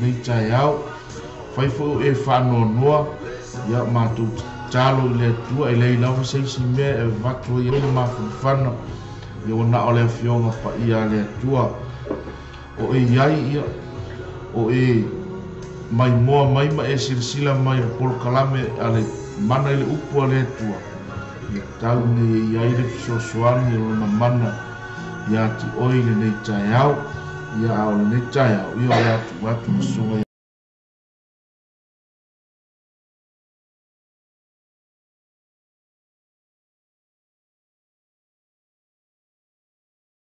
Nei tai au fai fo e fa no noa ya ma tu chalo le tua e le lava sei si me e vatu ia le ma fana yo na ole fionga pa ia le tua o e yai ia o e mai moa mai ma e silsila mai por kalame ale mana le upu ale tua ia tau ne yai le sosuani o na mana ya ti oile nei tai au ia au le tai au ia le atu watu sunga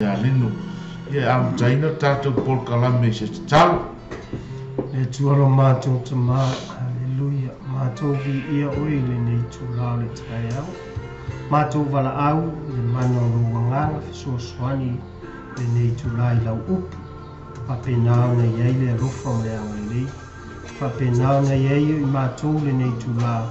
ia lino ia am taina tatu por kalame se tau e tuaro mātou te mā, haleluia, mātou vi ia oile nei tūrao le tai au, mātou wala au, le mana ruanganga, fesoasoani, le nei tūrai lau upu, whapenao na iei le rufa o le angalei, whapenao na iei i mātou le nei tūrao,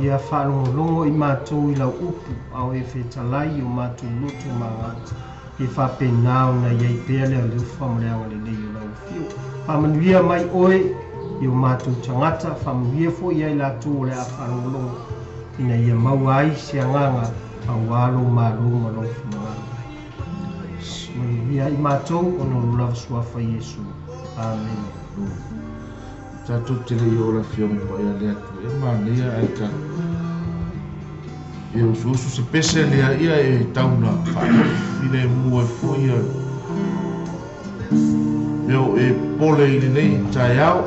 ia whalongolongo i mātou i lau upu, au e whetalai o mātou loto mangata, e whapenao na iei pēr le rufa o le angalei o lau fio, whamanuia mai oe i o mātou tangata, whamanuia fo iai la tō le a whalongolongo, ina ia mauai se anganga a walo marunga lo whinanga. Manuia i mātou ono lulawa suafa Yesu. Amen. tatu tele i ora fiong pa ia le atu e mania ai ka e usu se pese le ia e tauna file mua fo ia eu e pole i nei tai au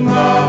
Inga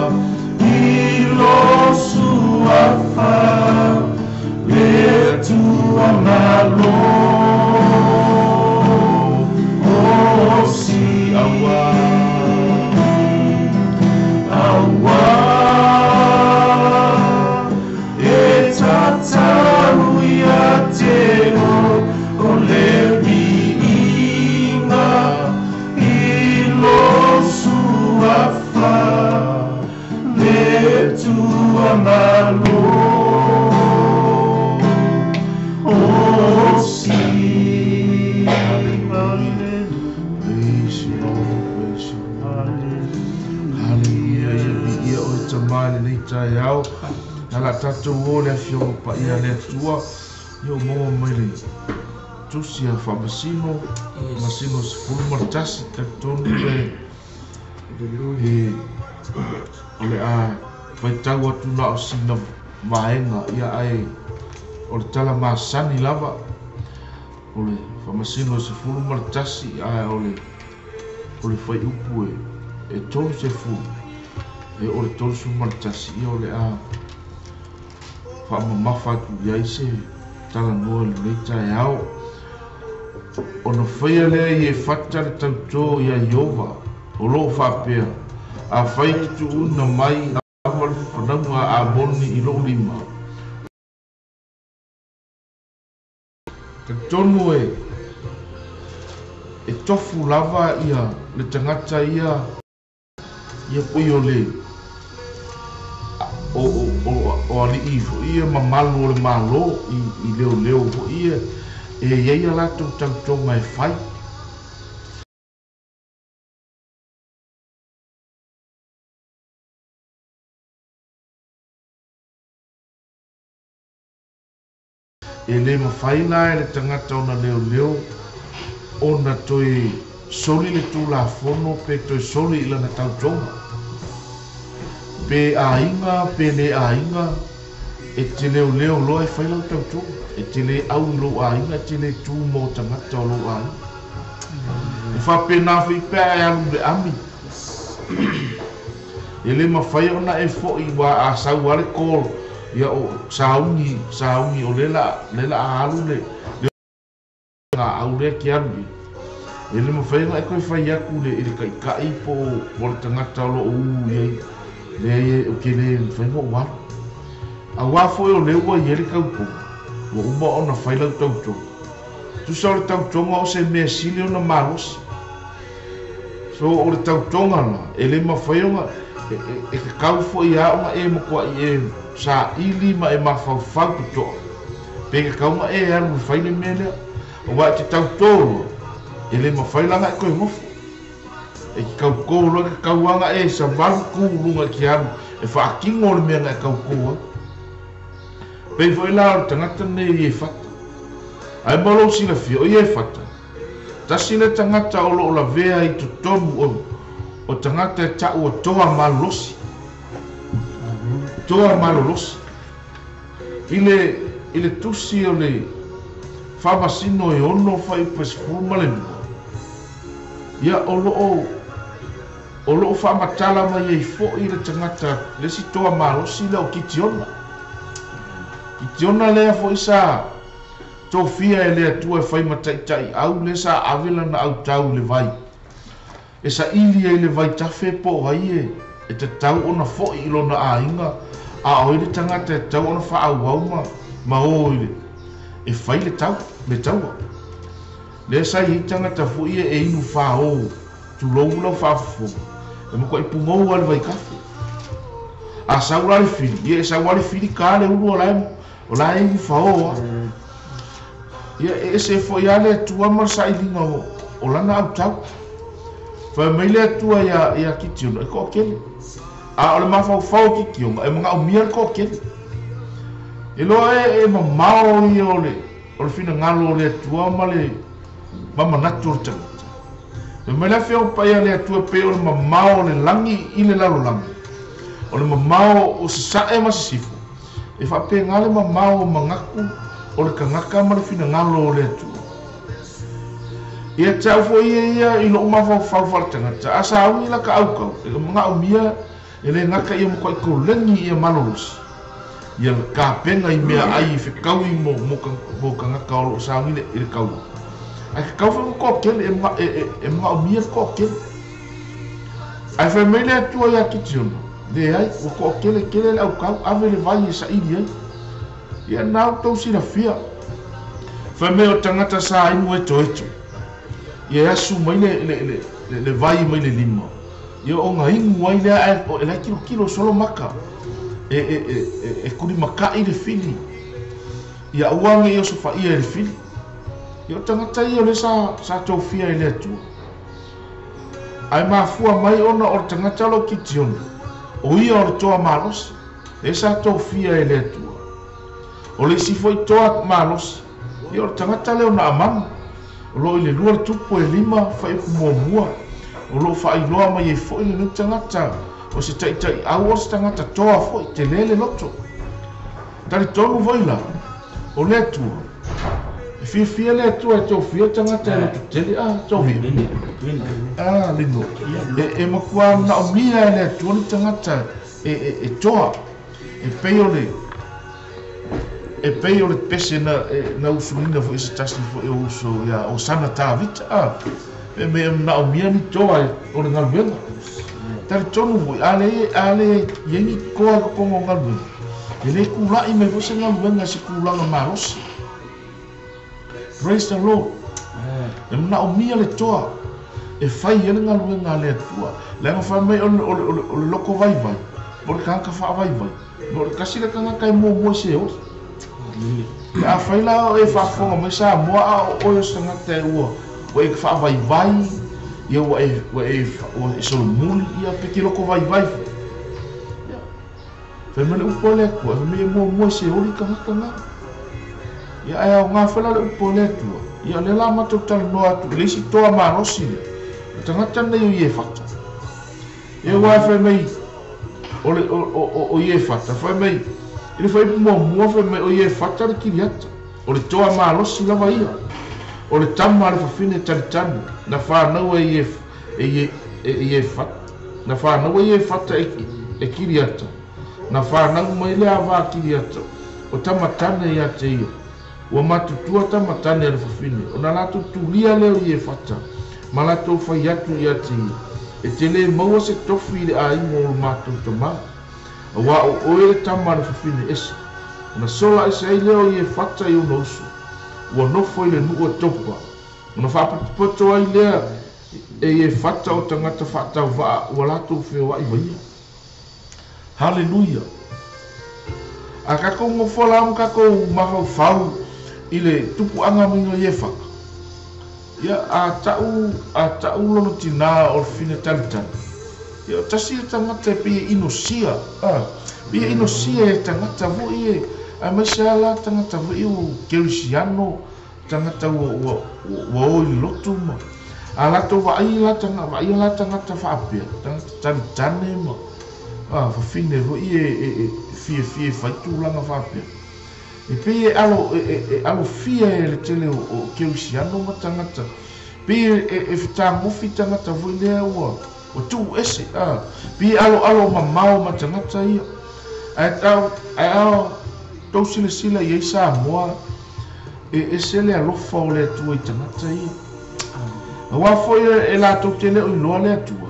tua malu osi. Tamale ni tayau ala tatu ole fio pa ia le tua yo mo mai tu sia fa masino se fulma tasi tatonu le ole a vai tau atu na sina vaenga ia ai ole tala masani lava ole fa masino se fulma tasi ai ole fai upu e tonu se fulma e ore tolu su martasi i ole a whaamamafa tu iai se tala noa le leita e au ono whaia lea i e whata le tautō i a Iova o loo whapea a whai ki tu una mai a wale whananga a moni i loo lima ka tonu e tofu lava ia le tangata ia pui o le o ali ifo ia mamalu o le malo i leo ho ia e ia la tu tautonga e fai e le mawhai la e le tangata ona leo ona toi soli le tu la fono pe toi soli ila na tautonga pe ainga pe le ainga e te leo loa e whai lau tautonga e te le au lo ainga e te le tu mo tangata o lo ainga e wha pe na whi pe ai alu le ami e le mawhai ona e fo i wa a sau ale kol ia o saungi o lela a alu le au le ki alu e le mawhainga e koe whai aku le kai po le tangata o lo iei le o ke le whainga o wala a wafo e o le ua i ere kaupo o uma o na whailau tautonga tu sa o le tautonga o se mea sili o na marosi so o le tautonga la e le mawhainga e ka kaufo i aonga e makua i e sa ili ma e mawhauwhau kutoa pe ka kaunga e alu me whaine mea lea o wa te tautonga e le mawhailanga e koe ngofo e ki kaukolo e kauanga e sa walu kuulunga ki alu e whaakingo le mea e kaukoa pei fo e lao tangata ne i e whata ai malo sila fia o i e whata tasi le tangata o lo la vea i tutomu o tangata e tau o toa malolosi ile tusi o le whamasino e ono whai pesfuru malenua ia o loo whamatala mai e fo i le tangata le si toa malosi le o kitiona lea fo isa tofia e lea tua e whai mataitai au le sa avela na au tau le vai e sa ili e le vai tafe po hai e te tau ona fo i lona a inga a o le tangata e tau ona wha au wauma ma o ile e whai le tau le sa i tangata fo i e inu wha o tu loula wha fo e mako i pungou ale vai kafe a saurari fili e saurari fili ka le ulu o la ingu wha o e se fo i ale tua mar sa i linga o lana au tau fa mai le tua ia kitiona e ko kele a ole mafau ki kionga e mga umia ko kele e loa e mamao i ole fina ngalo le tua male mama natur tangata e mai le feo pa ia le tua pe ole mamao le langi i le lalo langi ole mamao o sa e masisifu e fa pe ngale mamao mangaku ole kangaka male fina ngalo le tua ia tau fo ia i lo mafau tangata asa au ila ka au e mga umia e le ngaka ia mo ko lengi ia malolosi ia ka penga i mea ai fe kau i mo ngaka o lo sa ngile i le kau ai ka kau fo ko kele e mga umia ko kele ai fe mele atua ia kitiona de ai o ko kele le au kau ave le vai sa ili ai ia nau tau sila fia fe me o tangata sa inu eto ia asu mai le vai mai le lima ia o nga ingu ai le o le kilo solo maka kuri makai le fili ia uange ia sofa ia le fili ia tangata ia le sa tofia ile tu ai mafua mai ona o tangata lo kition o ia o toa malos e sa tofia ile tu o le si foi toa malos ia o tangata le ona amam o lo ile lua tupu e lima fai kumomua o lo fai loa mai e foi le tangata o se tai au o se tangata toa foi te lele loto tari tonu voila o le tu fia le tu e tofia tangata e tu tele tofia lindo e makua na o mia le tu ni tangata e toa e pei o le pese na usulina fo isi tasi fo e uso ya o sana ta vita e me na o mia ni toa o le ngalwenga tari tonu voi ale yengi koa ko mo ngalwenga e le kula i me fo se ngalwenga se kula nga marosi praise the Lord e na o mia le toa e fai ele ngalwenga le tua le nga fa me o loko vai por kanka fa vai por kasi le kanga kai mo se o a fai la e fa fonga me sa mo o sanga te o e fa vai ia o e so muli ia peki loko vai fe me le upole ko me mo se o li kanga ia ai o nga fela le upole tua ia le la mato tal no atu le si toa marosi tangata nei ia fata e wa fe me o ia fata fe me ele foi mo fe me o ia fata le kiriata o le toa marosi lava ia o le tama le fafine talitani na whanau e fata na whanau e fata e kiriata na whanau mai le awa kiriata o tamatane ia te ia ua matutua tamatane e le fafine o na lato tulia leo i fata ma lato fai atu ia te ia e te le maua se tofi le a ingo o mato tama wa o oe le tama le fafine esi o na sola ese ai leo i fata i uno usu ua nofo i le nua topa o na whapapoto ai lea e fata o tangata whaatau waa ua lato whewai waia hallelujah a kako ngofola am kako mafau i le tupu anga mingo i whaka ia a tau lono tina o fine talitani ia tasi e tangata e pia inosia pia inosia e tangata vo i a mesala tangata vo i o kerisiano tangata ua o i lotu ma a lato vai la tangata whaapea tangata talitane ma fafine vo i fie faitulanga whaapea e pe alo fia e le tele o kerisiano ma tangata pe e fitangofi tangata vo i lea ua o tu ese pe alo mamao ma tangata ia ai au tau sila i eisa moa e sele alofa o le atua i tangata ia ua foi e latou tele o iloa le atua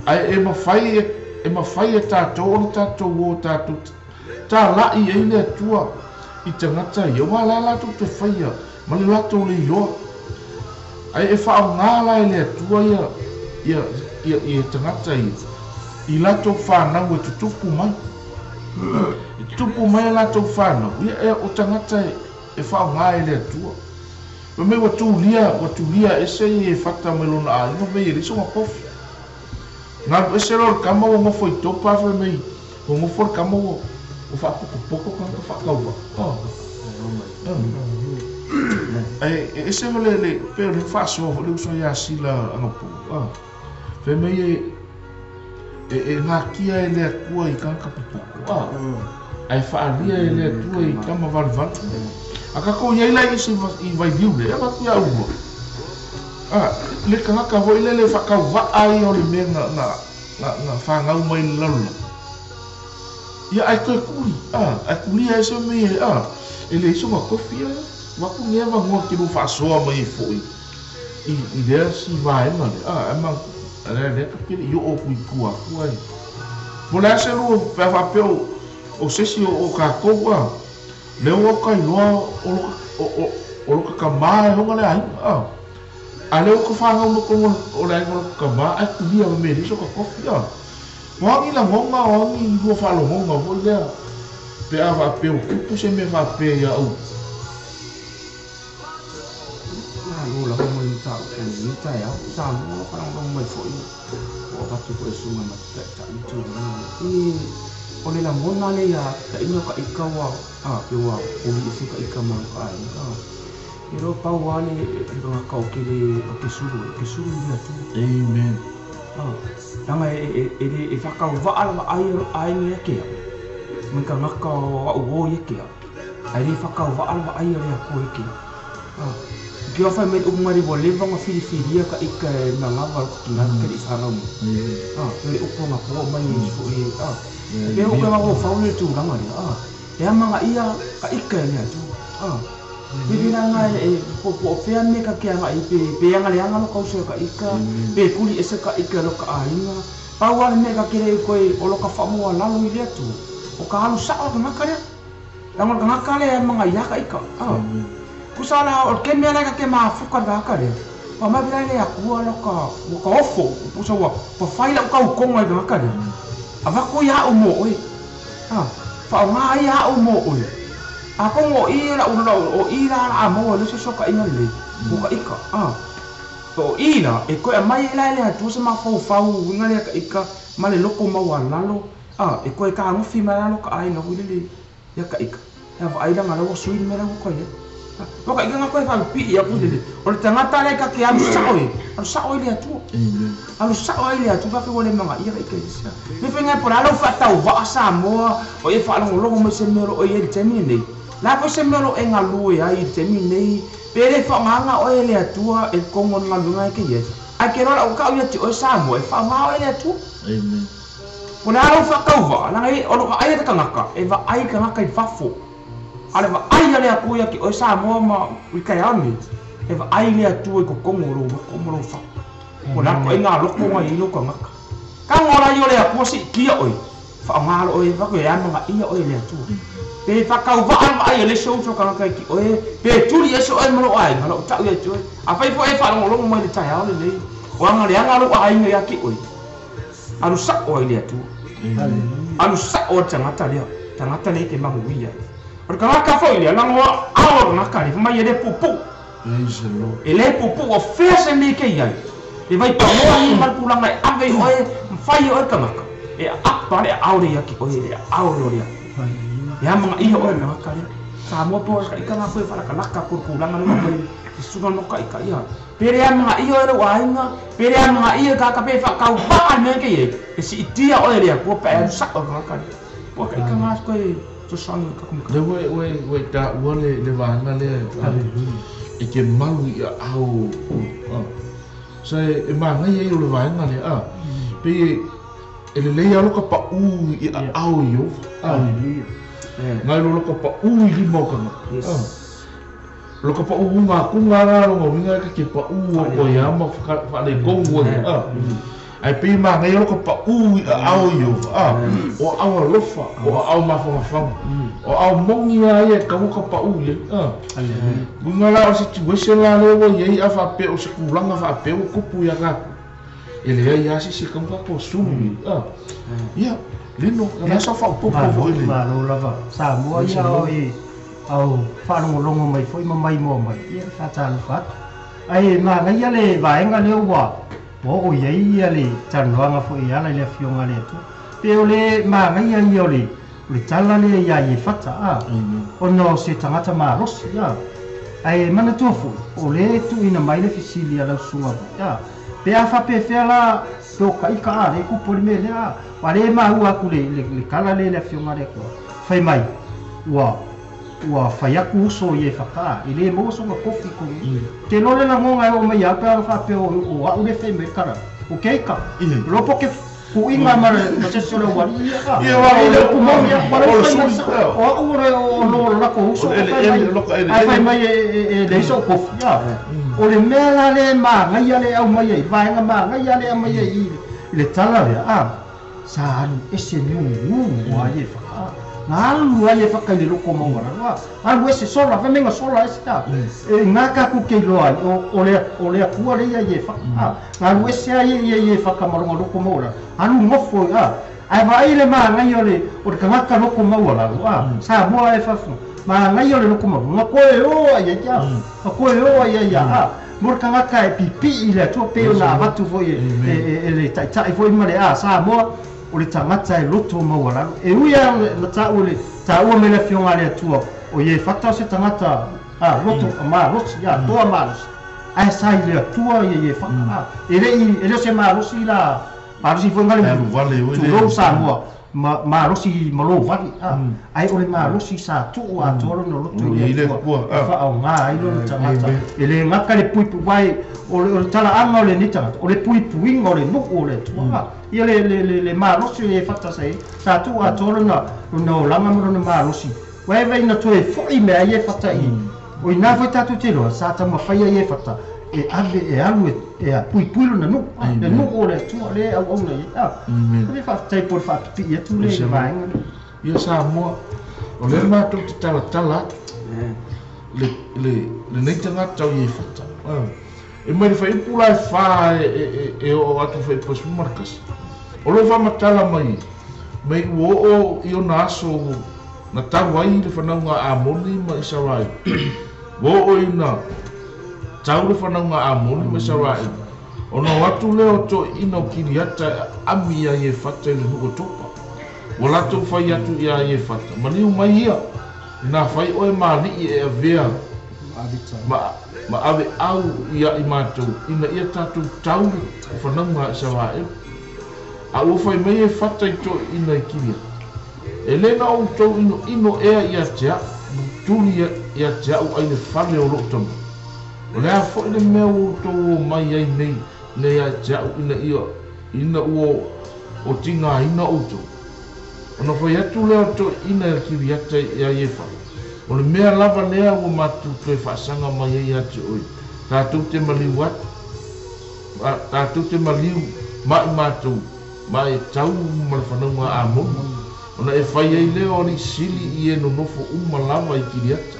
ai e mawhai e tātou o tātou o tātou tālai e le atua i tangata ia ua la latou te whaia ma le latou le iloa ai e whao ngāla e le atua ia tangata ia i latou whanau e tutupu mai i tupu mai latou whanau ia e o tangata e whao ngā e le atua ma me watulia e se e whata me lona a ima me e riso ma pofi ngā e se lor kama o ngofo i topa fe mei o ngofo kama o whapoko kanga whakauwa e se vale le pe le whaso le uso ia sila angapu fe mei e ngā kia e le atua i kanga kapupoko ai whaalia e le atua i kama valvatu a kako ia ila i vai viu le ava ku ia ua le kangaka hoi le whakauwa ai o le mea na whangau mai laula ia ai koe kuri ai kuri ai se mea e le iso ma kofia waku ngia wangua ki lu whasoa mai foi i lea si vaenga le emang le kapiri i o kui kua kuai mo le ase lu whapeo o sesi o kakoua le o kai loa o loka kama e honga le ai a le o ka whanga o ko o le ai o ka kama ai kulia me riso ka kofi Wangi la ngonga wangi go fa lo ngonga vo le. Pe ava pe o ku se me fa pe ya o. Lu la mo ni ta ya sa mo fa lo mai fo i. O ka tu ko su ma ta ta tu ni. Ole la mona le ya ta ino ka ikawa pe wa o ni se ka ikama ka iro pa wa le ro ka o ke le o ke suru ni tu. Amen. Tanga e fa ka va ala ai ni ke. Men ka ngaka o ye ke. Ai fa ka va ala ai le ko ke. Kio fa me o mari bo leva nga fili ka ika na lava ki na ka di sarau. Le o ko nga po mai ni fo e Pero ko ma fa le tu la ngari e manga ia ka ika ni tu. Bibi na nga po fe me ka kia nga pe nga le nga ko se ka ika pe kuli ese ka ika lo ka ainga. Pa wa me ka kire ko o lo ka fa mo la lo ile tu. O ka alu sa ka ngakare. Nga ka ngakale manga ia ka ika. Kusala o ke mea ka ke mafuka da ka re. Pa ma bila le aku lo ka ofo puso wa pa faila ka ko ngai da ka re. Ava ko ya o mo oi. Fa ma ya o mo oi. Ako mo ira o ira a mo le so ka ina le. Ko ka ika. To ira e ko mai la le tu se ma fo ngale ka ika ma le loko ma wa lalo. E ko ka ngo fi ma lalo ka ai no le ya ka ika. Ya va ai da ngalo sui me la ko ya. Poka ika ngako e whampi ia pute. O le tangata le ka ke alu saoi. Alu saoi le atu. Alu saoi le atu. Pake wale manga ia ika isa. Me whengai pora alo whatau waa sa moa. O e whaalongolongo me se mero o e le temi nei. La po se mero e ngalu e ai temi nei. Pere whanganga o e le atua e kongo ngalunga e ke yes. A ke rola o kau ia ti o e sa moa. E whanganga o e le atu. Pora alo whakau waa. Langa e olo ka aia te kangaka. E wa ai kangaka i whafo. Ale va ai le aku ia ki o sa mo ma wi kai ami e va ai le atu e ko komoro fa ko la ko inga lo ko ngai lo ka ngaka ka ngora yo le aku si ki oi fa ngalo oi va ko ya ma ia oi le atu pe fa ka va ai le show ka ngaka ki oi pe tuli e so ai mo ai ngalo ta ia tu a fa fo e fa lo mo le ta ya le le o nga le ngalo ai ngai ki oi alu sa oi le atu alu sa o tangata le te mangu ia. Porque lá cá foi ele, não há aula na cara, mas ele é pupu. Ele é pupu, o fez ele que ia. Ele vai para o aí, mas pulang aí, ave oi, fai oi camaca. E apa é aure aqui, oi, é aure ya. Ya mga iyo oi na cara. Samo po ka ikana foi fala ka laka por pulang ano ba. Isugan mo ka ikaya. Pero ya mga iyo oi wa nga, pero ya mga iyo ka ka pe fa ka ba na ke ye. Si itia oi ya, po pa sa ka ka. Po ka ikana ko le we ta wole le vanga le e ke malu ia au so e manga ia le vanga le pe ele le ia lo ka pa u ia au yo ngai lo ka pa u i mo ka lo ka pa u ma ku ngara lo winga ka ke pa u o ya ma fa le ko wo ai pe manga ia lo ka pa u ia au yo o au lofa o au ma fa o au mongi ai ka mo ka pa u le ngala o situation la le wo ye a fa pe o se kulanga fa pe o kupu ya ka ele ia si ka pa po su ya lino ka sa fa po po ele ma lo lava sa mo ia o e au fa longo mai foi mai mo mai ia fa tan fa ai ma ngai le vai nga le wa mo o ye ia le tan wanga fo ia le fionga le tu pe o le ma ngai ia le tala le ia i fata o no se tangata ma rosi ya ai mana tu fu o le tu ina mai le fisili ala sunga ya pe a fa pe fela to ka ika le ku por me le wa le ma ua ku le kala le fionga le ko fai mai wa fai aku so ye faka ile mo so ko kofi ko te no le na ngonga o mai ya pa fa pe o le fai me kara o keika lo po ke ku inga mar se solo wa ia wa ile ku mo ya para o lo la ko so ai fai mai le so ko ya o le mela le ma ngai ale au mai vai nga ma ngai ale mai le tala ya sa ese nu wa ye fa ngalu ai fa ka le ko mo wa alu ese sola fa menga sola esta ngaka ku ke lo o le ku ale ye fa ngalu ese ai ye fa ka mo ko mo anu ngofo ai vai le ma ngai ole o ka ngaka no ko mau la sa mo e fa ma ngai ole no ko mau ma ko e o ai ya ma ko e o ai ya mo ka ngaka e pipi ile to pe na batu foi e le tai foi ma le sa mo o le tangata e loto mau la e uia na ta o me le fionga le tua o ye fata se tangata loto ma loto ya to ma ai sai le tua ye fa ele se ma losi la ma si foi ngale tu lo sa mo ma losi ma lo va ai ole ma losi sa tu a toro no loto ye fa au nga ai lo tangata ele ngaka le pui vai o tala anga le nita o le pui puing o le no o le tua ia le ma losi e fata sai sa tu a toro no langa mo no ma losi vai vai na tu e foi me ai e fata i o ina foi tatu te lo sa ta ma fai e fata e ave e alu e a pui na no le no o le tu le au na ia le fa tai por fa pi e tu le vai ia sa mo o le ma tu te tala le nei tanga tau e fata e mai fai pula fa e o atu fai pos marcas o lo fa matala mai o io naso na tau ai le whanaunga a moni ma isa rai o ina tau le whanaunga a moni ma isa rai o na watu leo to ino kiri ata ami a ye fata le nuko topa o lato whai atu ia ye fata ma liu mai ia na whai oe ma li e a vea ma ave au ia i mātou ina ia tātou tau le whanaunga isa rai a ua whai mai e fata i to ina i kiri ata e lena o tau ino ea ia tea tuli ia tea o aile whale o loo tama o lea fo ile mea o tau o mai ai nei le ia tea o ina o tinga ina o tau o na whai atu lea o tau ina ia kiri ata ia ie whale o le mea lava lea o matu tue whaasanga mai ai ate oi tātou te maliu atu tātou te maliu mai mātou mai tau ma le whanaunga a monu ona e fai ai leo ni sili i e no nofo uma lava i kiri ata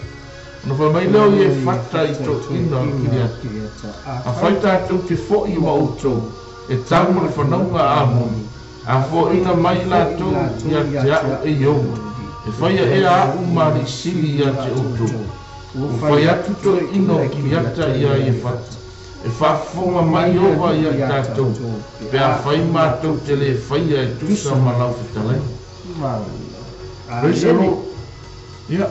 ona fai mai leo i e fata i to ina i kiri ata a fai tātou te fo i ma utou e tau ma le whanaunga a moni a fo ina mai lātou i a te au e ioma e fai a e a uma ni sili i a te utou o fai atu to ina i kiri ata i a i e fata e whaafonga mai ova i a tātou pe a fai mātou te le fai a e tusa ma lau fitalai Reselo, ya,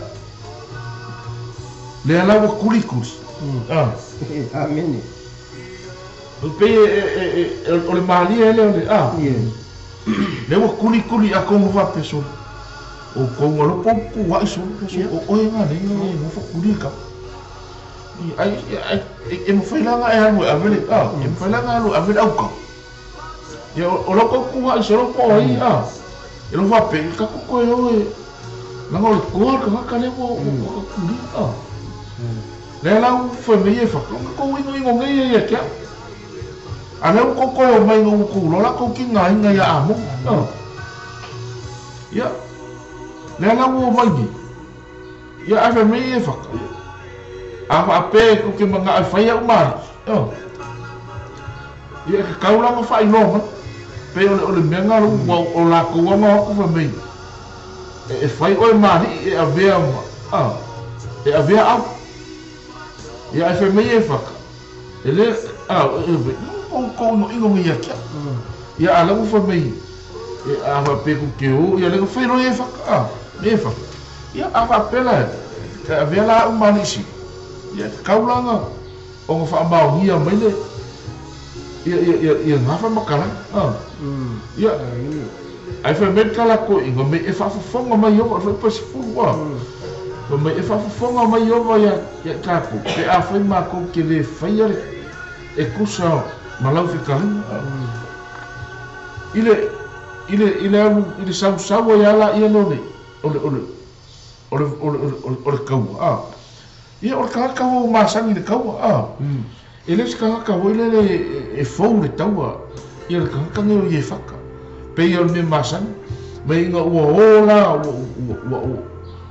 le alawa kulikus. Amen. Pe ole mali ele le wa kuli a kongo va peso. O kongo lo pompu wa iso o nga le no fa kulika. Ai e mo foi langa e alu avele e mo foi langa alu avele au ka. Ya o lo ko wa iso lo po ai e lo va pe ka ko e langa o ko ka le mo kulika. Le la foi me e fa ko ingo ngai e ka. Ana ko o mai ngo ko lo la ko ki ngai ya amo. Ya. Le la mo mai. Ya ave me e fa. Ava pe ko ke manga ai fai au mar. Ya ka kaula mo fai no. Pe o le menga o la ko ma ko fa me. E fai o mari e avea e avea au. Ya ai me e fa. Ele ko no ingo ngia kia. Ya ala ko fa me. E ava pe ko ke o ya le ko fai no e fa. E fa. Ya ava pe la. Ka avea la u mari si. Ya kaulanga o nga fa mau hia mai le ia ngafa makala ya ai fa met kala ko ingo me e fa fonga mai yo fa pas fuwa ko me e fa fonga mai yo ya ka ko pe a fa ma ko ke le fire e kusa malau fikang ile sau ya la ia no ne ole kau ia o ka o masangi de kau ele ska ka o ele e fou de taua ia ka nge o ye faka pe ia me masan me nga o la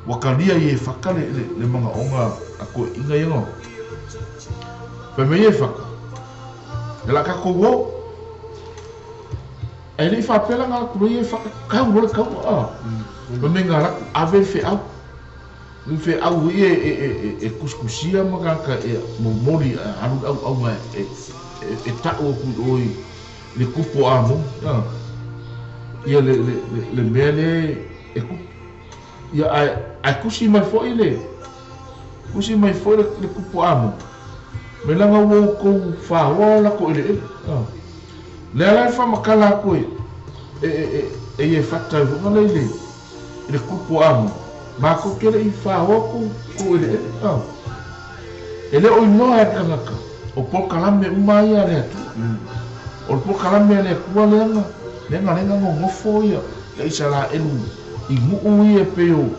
o ka dia ye faka le manga onga ako inga yo pe me ye faka la ka ko wo ai le fa pela nga ku ye fa ka ngol ka o me nga ave fe au fe au e kuskusia ma ka e mori au ma e ta o ku oi le kupo amo ia le mele e ku ia ai kusi mai fo ile kusi mai fo le kupo amo me langa wo ko fa wala ko ile le ala fa makala ko e fata vo le kupo amo ma ko kere I fa ko ile ele o no e kanaka o po kalame umai ale tu o po kalame ale ku lenga ngofo ia le isala elu I mu e peo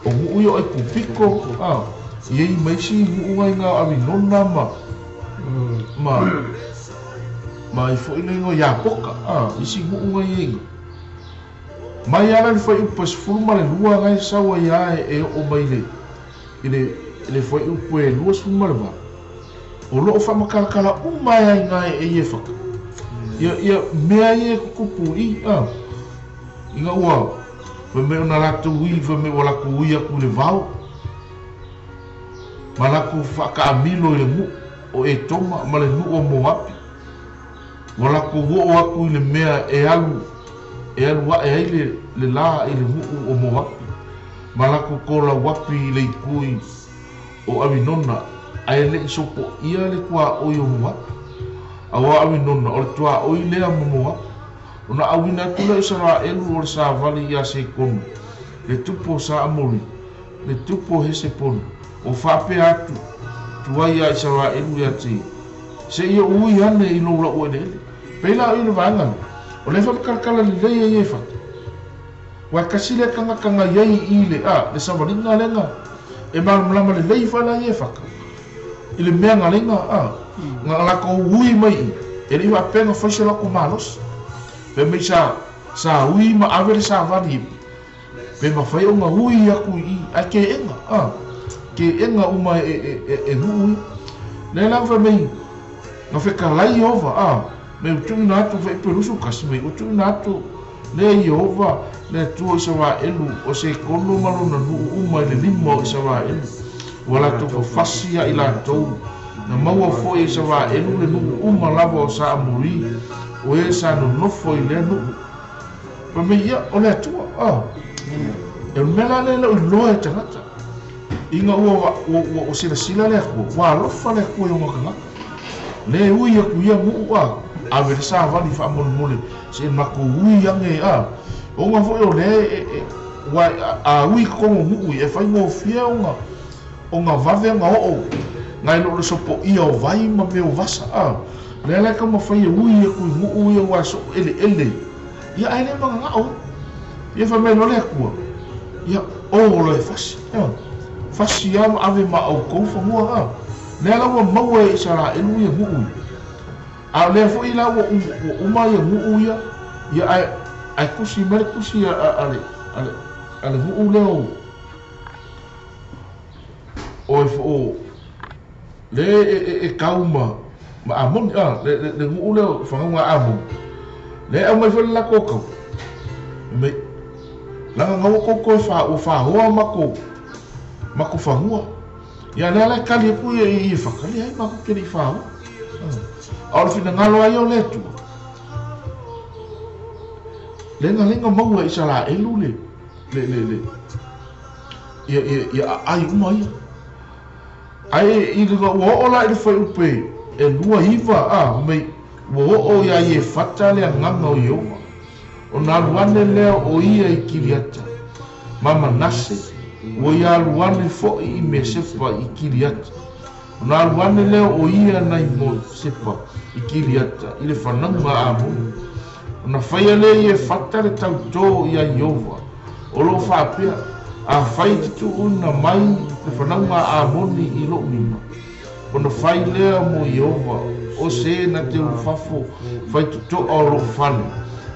o mu yo e kupiko ye mai si mu nga ami nonna ma fo ile ngo ya poka isi mu ye mai ala le foi pas fuma le lua ngai sawa ya e o mai ile foi upu e lua fuma le ba o lo fa makala umai ngai e ye faka ia mea ye kupu inga ua fa me ona latu ui fa me wala ku ui aku le vau malaku fa ka amilo le mu o e toma ma le nu o moapi wala ku wo aku le mea e alu wa e le la le mu o moapi malaku ko la wapi le kui o avinona ai le sopo ia le kwa o yo moapi awa avinona o tua o ile mo ona awina tula isara elu o sa vali ya se kon le tupo sa amori le tupo hese pon o fa pe atu tua ya isara elu ya ti se ia ui ane I lo la o ele pela I le vanga o le fa kalkala le ye fa wa kasile kanga ye ile le sa vali na lenga e mal mlama le fa la ye fa ile me nga lenga nga la ko ui mai ele va penga fa se la ko malos pe me sa ui ma avere sa vani pe ma fai unga hui aku I ke enga uma e hui le la fa me no fe kalai ova me tu na tu fe perusu kasme o tu na tu le Yehova le tu o sa elu o se kono malo na uma le limo o sa elu wala tu fa fasia ila tu na maua foi sa elu le uma lava o sa amuri o e sa no fo I le no pa me ia o le tua e mela le lo e tangata inga o sila le ko wa lo fa le ko yo ngaka le ui ya ku ia mu a ver sa vali fa mole se ma ko ui ya nge o nga fo yo le wa a ui ko mu e fa ngo fia o nga va ve nga o ngai lo so po ia o vai ma me o vasa le ka mo fai ui ku mu wa so ele ia ai le manga o ia fa me lo le ku ia o lo e fasi am ave ma o ko fa mo le la mo mo e sara elu ia mu a le fo ila o ma ia mu ia ai kusi mer kusi ale mu le o fo le e kauma ma amon le mu le fa nga amo le au mai la koko me la nga koko fa ho mako fa ho ya le kali pu e fa kali ai mako ke fa ho al fina ngalo ai o le tu lenga mau e sala elu le ya ai umai ai I go o la I foi upe e lua hiva me wo o ya ye fatale nganga o yo o na luane le o ia I kiriata mama nase o ya luane fo I me sepa I kiriata o na luane le o ia na mo sepa I kiriata I le fananga amu o na fai le ye fatale tau to ya yova o lo fa pia a fai tu una mai le fananga amoni I lo nima o na fai le mo yova o se na te fafo fai to o lo fale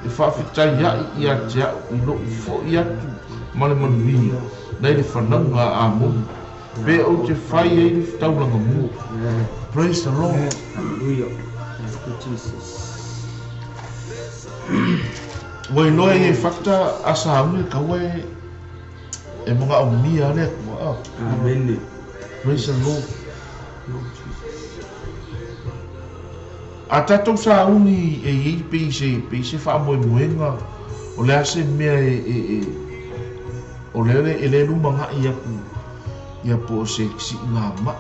e fa fita ya ia ja I lo fo ia tu male manui na le fananga amoni be o te fai e le tau langa mu praise the Lord hallelujah thank you Jesus Wai loe e fakta asa ame kawe e mga omia le ko. Amen. Praise the Lord. Atatou sa uni e peise fa moenga o le ase mea o le lumanga ia po se si ngā mai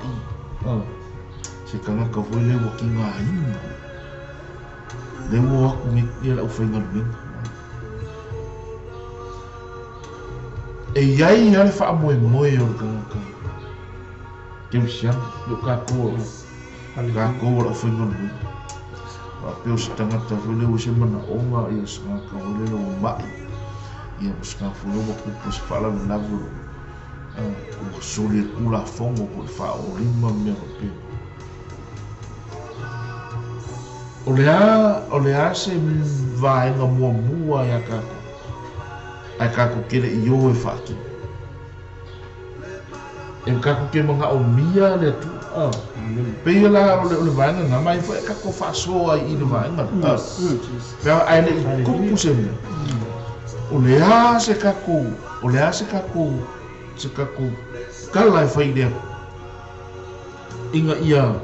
se kanga ka foi le waki ngā ina le wo aku me ia la ufenga luenga e iai ia le fa moe o le kanga ka keu sian yo ka ko la ufenga luenga Peo se tangata whele o se mana onga ia sanga ka ole lo mai ia sanga whele o kupu se whala me lavu o soli e kula fongo ko wha o rima mea o peo o lea se vaenga mua ia kako ai kako kere i o e whaki e kako ke mga o mia le tu Pei la o le vaenga nga mai foi kako whaasoa i le vaenga pea ai le kupu se mea o lea se kako kala e whai lea inga ia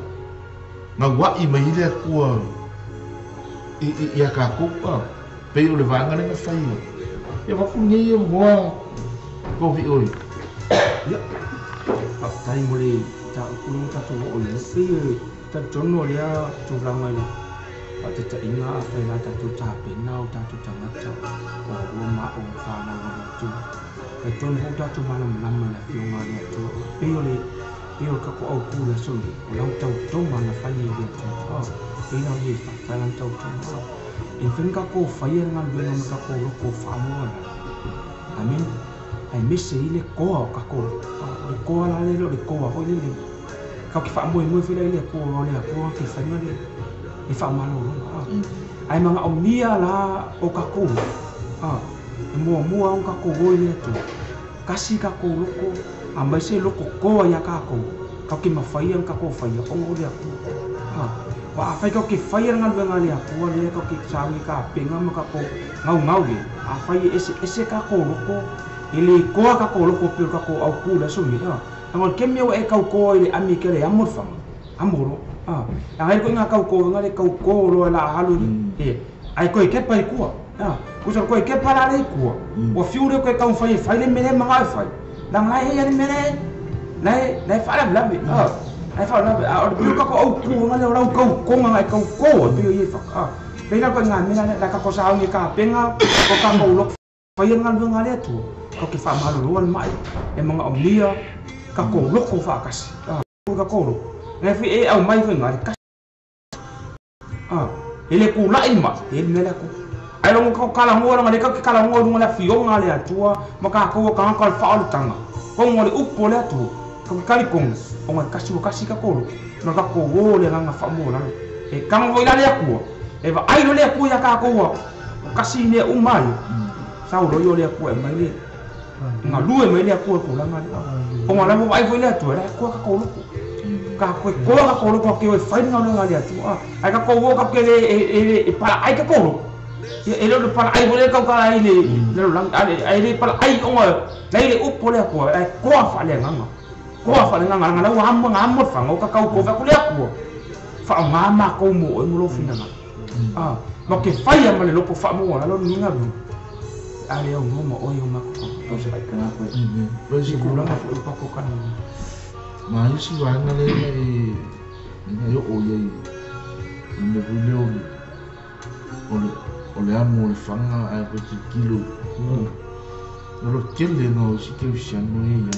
nga wai mai lea kua ia kako pei o le vaenga le nga whai ia waku ngei e moa kovi oi tai mole ta kulung ta tu o le ta jono lia tu langa le ate ta inga fa na ta tu ta pe na ta tu ta ngata o ma o fa na o tu e ton ho ta tu mana mana na fiunga le tu pe o ka ko au ku le so le o la ta to mana fa ni le tu pe na ni fa na ta tu in fin ka ko fa ye na le na ka ko fa mo amen ai mese ile ko ka ko ko la le le ko ho le ka ki fa mo fila ile ko ki fa le e fa malo ai manga o mia la o ka ko e mo o ka ko ho ile tu kasi ka ko loko a mai se loko ko ya ka ko ki ma fa yang ka ko fa ya o le ku wa fa ka ki fa yang ngal nga le ku le ka ki sa ni ka penga ma ka ko ngau le a fa ese ka ko loko ele koa ka ko loko pe ka ko au ku la so mi angol kemia e ka ko ile ami ke le amor fam amoro ai ko nga ka ko nga le ka ko lo la halu e ai ko ke pa ku ku so ko ke pa la le ku o fiure ko ka un fa le mele ma fa la nga he le mele la fa la bla ai fa la o ka ko au ku nga le o ko nga ka ko pe ye fa pe na ko nga mi la ka ko sa ni ka penga ko ka ko lo fa ye nga le tu ko ke fa malu mai e mga omlia ka ko loko fa kasi ka ko lo e fi e au mai fa ngari kasi ele ku la ima ele mela ku ai lo ko kala ngora ngale ka kala ngora ngala fi o ngale atua maka ko ka ka fa o tanga ko ngole upo le atu ko kali kong o ngai kasi ka ko lo no ka ko wo le nga fa mo la e ka mo ila le ku e va ai lo le ku ya ka ko kasi ne umai sa lo yo le ku e mai le nga lue mai le ko la nga o ngala mo ai foi le tu la ko ka ko lo ko ke o fai nga nga le tu ai ka ko wo ka ke e para ai ka ko lo e lo para ai vole ka ai le lang ai le para ai o nei le upo le ko ai ko fa le nga la wa mo fa ngo ka ko va ku le ko fa ma ko mo mo lo fina nga ma ke fai ma le lo po fa mo la lo ni nga ale o mo o yo ma ko se vai kana ko Praise ku la ko pa ko kana ma isi wa na le yo o ye ne vuleo o le amo e fanga ai ko ti kilo no lo kele no si ke usia no ia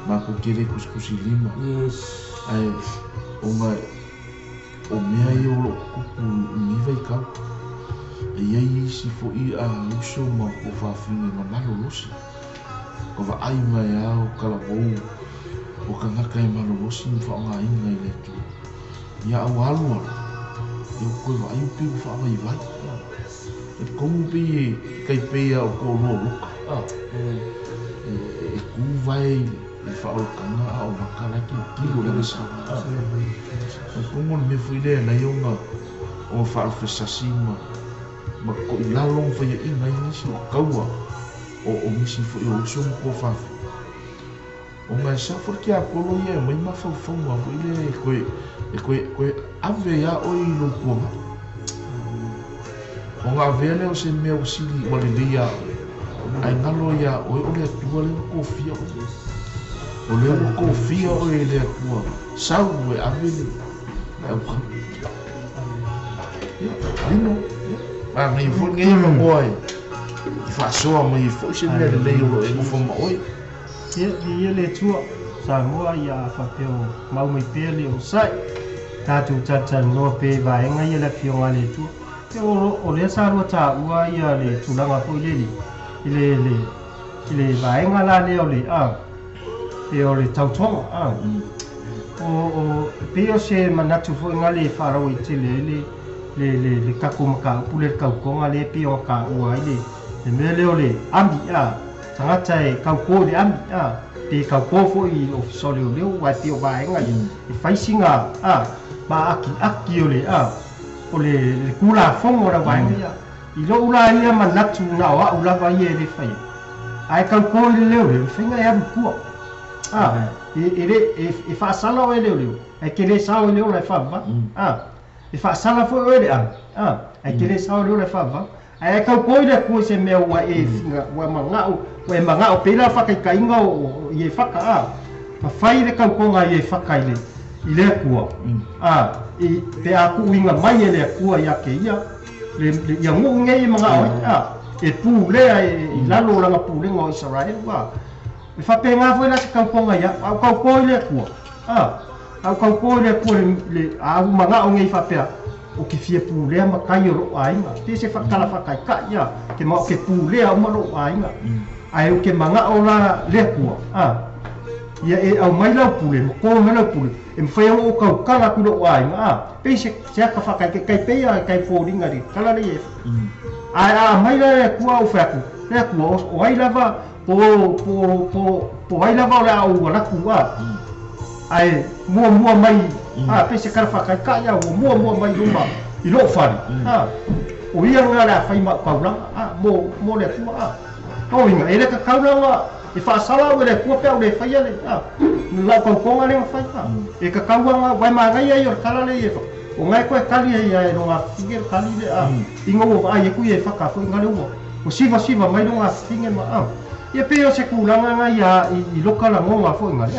ma ko kele kuskusi lima ai o o mea yo lo kupu ni vai ka e ai si fo i a uso ma ko fa fini ma malo losi ko va ai mai ao kala o ka ngaka e malo losi ni fa nga inga i le tu ia au alua e ko va ai pi fa mai vai e komu pi kai pe o ko lo luka e ku vai e fa o kanga o makala ki lo le sa ko mo me fui le na yo nga o fa o fesasima ma ko I lalong fa I ngai nisi kaua o misi fo I o sum ko fa o ngai sa for ki a kolo ia mai ma fa fa ma fo ile koe ave ya o I lo ko o ngā vele o se mea o sili o le lia ai ngalo ia o le atua le ko fia o le ko fia o le atua sau e ave le au ka Lino, ma mai fo ngai no boy. Fa so mai fo se le o e mo fo ma oi. Ia le tua sa moa ia fa peo mau mai pele o sai. Tatu tata no pe vai ngai ia le fio ngale tua. O le sa ro ta ua ia le tulanga fo ile vai ngala le o le pe o le tautonga o pe o se manatu fo ngale fa ro I tele le kako maka pule kau konga le pio ka ua ile le mele o le ami tangata e kau ko le ami te kau ko fo I ofisole o leo wa pio ba enga I faisinga ba aki o le kula fongo la wa enga I lo ula ia manatu na wa ula va ie le fai ai kau ko le leo le finga ia ku e fa sala o leo e ke le sa o leo la fa ba e fa sala fo o le ai ke le sa o leo la fa ba ai kau ko le ku se me wa e finga wa mangao pela fa kai inga o ye fa ka fa fai le kau ko nga ye fa kai le I le ku I te aku inga mai le ku ia ke ia le ia ngu ngai mangao e pu le I lalo langa pu le ngo Israel wa e fa pe nga fo la kau ko nga ia au kau ko le ku au kau ko le ku le au mangao ngai fa pe o ke fia pu le ma kai ro ainga te se fa kala fa kai ka ia ke ma ke pu le au ma ro ainga ai o ke mangao la le ku ia e au mai la pu le ko me la pu e fa o kau kala ku ro ainga pe se ka fa kai pe ia kai fo ringa ri kala le ai mai la ku au fa ku le ku o ai lava po ai lava la au la ku ai mua mai pe se kala fa kai ka ia o mua mai luma I lo fari o ia nga la fai ma kaula mo le ku o inga ele ka kaula e fa sala o le ku pe o le fai le la ko le fai e ka kaula vai ma ngai ai o kala le e o ngai ko kali ai no nga finger kali le inga o ai ku e fa ka fo ngale o siva mai no nga finger ma ia pe o se ku la nga ia I lokala ngo nga fo ngale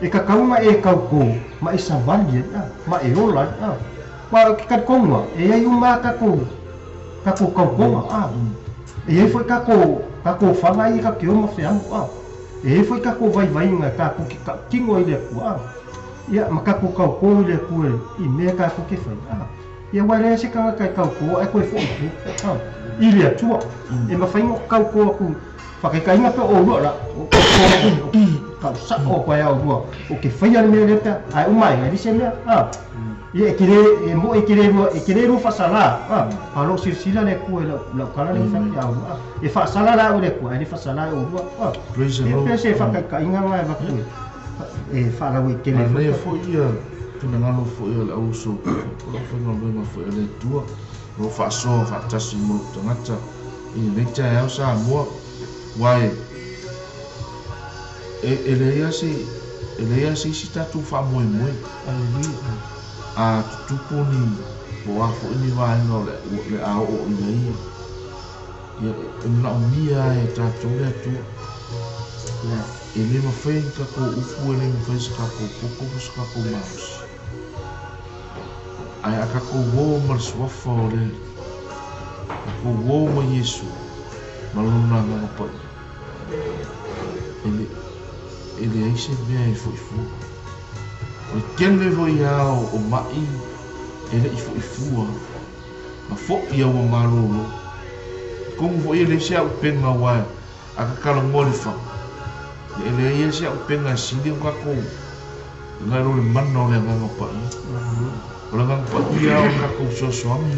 e ka kauma e kau ko ma e savali ma e ola wa ka konga e ai uma ka ko kau konga e ai foi ka ko fanga I ka ke o ma fe e foi ka ko vai nga ka ko kingo ile ku ia ma ka ko kau ile ku I me ka ko ke fai ia wa le se ka kau ko e ko fo ile tu e ma fai ngo kau ko ku fa ka inga pe o lo la ka sa o pa ya o ke fai ale me le ta ai umai ai se me ia kire ru fa sala alo sila le ku la kala le fa ya e fa sala la o le ku ai fa sala o praise the Lord e se fa ka inga mai va ku e fa la we kele le fo ia tuna ngalo fo ia la uso lo fa no fo ia le tua lo fa so fa tasi mo tangata I le ta ya sa mo wai ele ia si tatu fa mo a tupuni bo a fo ni vai no le a o nei ia na mia e tatu le tu ele ma fai ka ko ufu ele ma fai ka ko ska ko maus ai aka ko wo ma swafo le ko wo ma Yesu maluna na pa ele ai se bem foi o kele vo ia o mai ele I foi ma fo ia o malolo como foi ele se o penga wa aka kala molifa ele ia se o penga sindi o kako ngaro le manno le nganga pa o nganga pa ia o kako so swami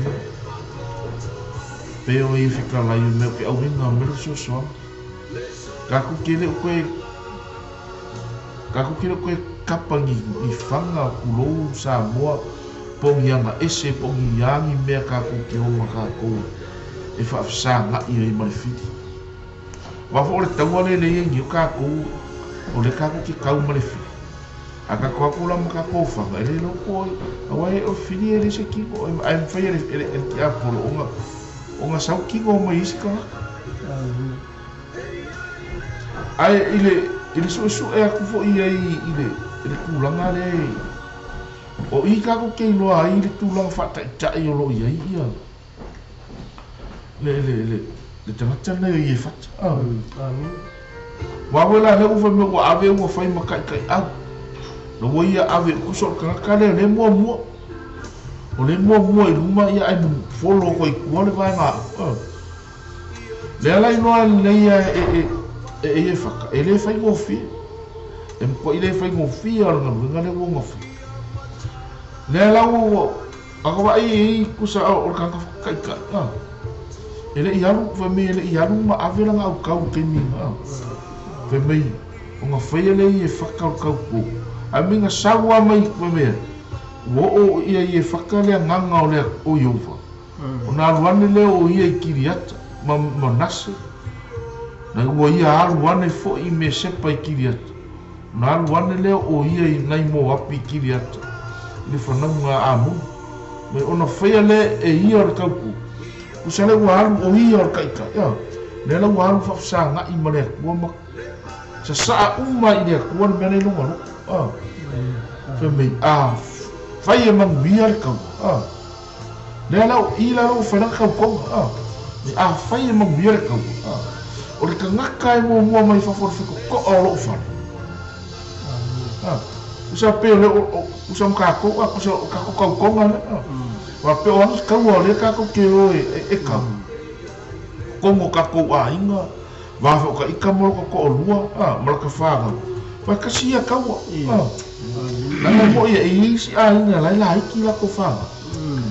pero I fica lá e o meu que é o meu so kako kele ko kapangi I fanga kulo sa moa pongianga ese pongiangi me kako ki o maka ko e whaafsanga i rei marifiti. Wafo o le taua le ngi o kākou, o le kākou ki kau marifiti. Aka kua kula maka kofanga, ele lo koi, awai o fini ele se kiko, ai mwhai ele ki apolo, onga sau kiko o mai isi kawaka. Ai ile su e aku fo i ile kulanga le, o i kako kei loa ai ile tulanga whata i tai o lo i ai ia. Le tangata le i e whata. Wawela he ufa me ua ave ua whai makai kai au. No wo ia ave kusol kanga le mua o le mua i luma ia ai mu folo ko i kua le vai ngā le ala i noa le ia e whaka e le whai ngofi e mko i le whai ngofi a ranga runga le wo ngofi le ala o akawa i kusa o kanga whakaika e le i aru me le i aru ma ave langa au kau kemi fe mei o ngā whai le i e whaka o kau po a minga sawa mai kwa mea wo o ia i e whakalea nganga o lea o iuwa o nā ruane leo o ia i kiriata ma nase na ua ia aruane fo i me sepa i kiriata nā ruane leo o ia i nai mo api i kiriata i le whanaunga āmuna me ona whaia le e ia o le kaupu kusale ua aru o ia o le kaika le la ua aru whafsa nga i ma lea kua ma sa saa uma i lea kua ni mea nei longa lo fe mei fai e manguia le kau le alau i la lo whainaka kau konga me fai e manguia le kau o le kangaka e mua mai whaforwhiko ko o lo whare usa peo le usa mkako usa kako kau konga le wa peo anus kau o le kako ke o e kau kongo kako a inga wawha o ka ika moro kako o lua malaka whaga wa kasia kau nanga mo ia i isi a inga lai ki la ko whaga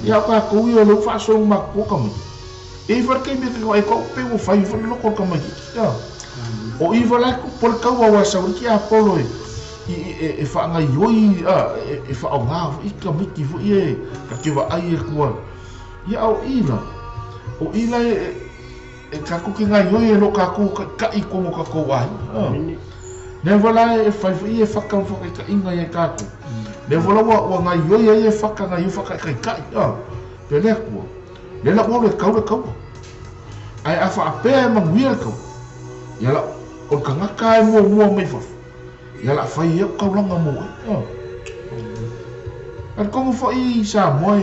ia ka kou i o lau whaasong mako ka mai e whare me te kawai kau pe o whai whare loko ka mai o i wale ko por kau a wasawari ki a polo e whaanga ioi e whaonga i ka miki fu i ka kiwa ai e kua ia au ila o ila e kako ki ngai ioi e lo kako ka i kongo kako ai ne wala e whai i e whaka ka inga i e kako ne wala wa ngai ioi e whaka ngai i whaka kai kai pe le kua le la ua le kau ai a whaapea e manguia le kau ia la o ka ngaka e mua mai whafu ia la whai e kau langa mo ar kongo whai sa moe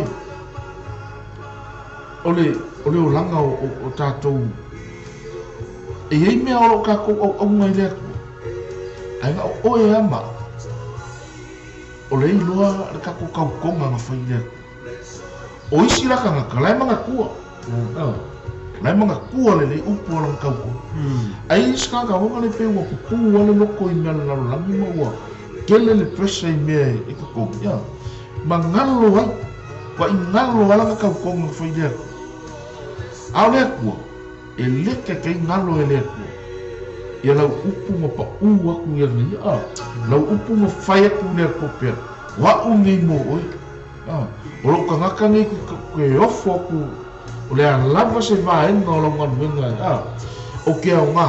o le o langa o tātou e ei mea oro kako au ngai le kua ai nga o e ama o le iloa le kako kau konga nga whai le o isi raka ngaka lai manga kua lai manga kua le upu alang kau kua ai isi kaka wanga le pe ua pupu wale loko i mea lalo langi ma ua kele le presa i mea e kakonga ma ngalo ai wa i ngalo alanga kau konga nga whai le au le kua e leke kei ngalo e le kua ia lau upu ma pa u aku ia ni lau upu ma whai aku le kopea wa u ngi mo oi o lo ka ngaka ngai ke ofo aku o le lava se vaenga o lo nganuenga o ke au ngā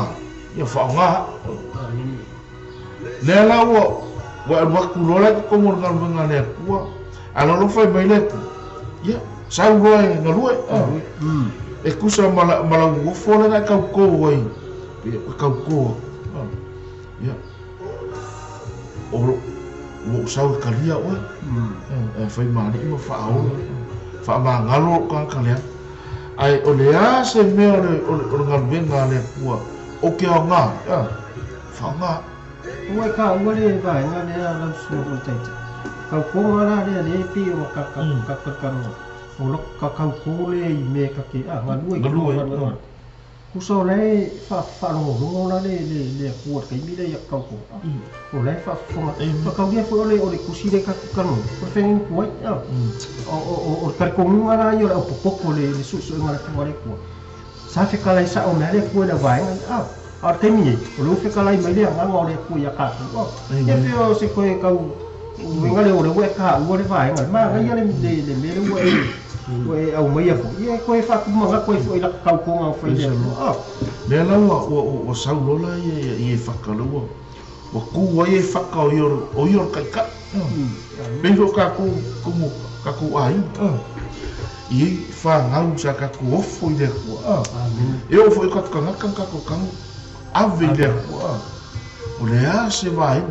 ia wha ngā le la wa waku lola ki kongo nganuenga le kua ala lo whai mai le ku ia sau roe ngalue e kusa mala uofo le ngai kau kou ai kau kou ia o mo sau kalia oi fai mani ma fa ma ngalo kan kalia ai o le a se me o ngaluenga le kua o ke o nga fa nga ua ka ua le vai nga le a lau suru taita kau konga la le pi o ka o lo ka kau kole i me ka ke ngalue kuso le fa lo la le kua kai mi le kau ko o le fa kau dia fo le o le kusi le ka kanu ko fengin ko o ka ko nga la yo o popo le su nga la ko sa fe kala sa o le ko da vai a te mi o lo fe kala mai le nga ngo le ko ya ka ko ya fe o se ko kau nga le o le ka o le vai ma nga ya le me le koe au mai fo ia koe fa ku manga koe fo ila kau ko nga fo ia le la o sau lola ia fakalo o ku wa ia fakao o yor kai ka belo ka ku ai i fa ngau sa ka ku ofo ile ku e o fo ka ku kan ave ile ku o le a se vai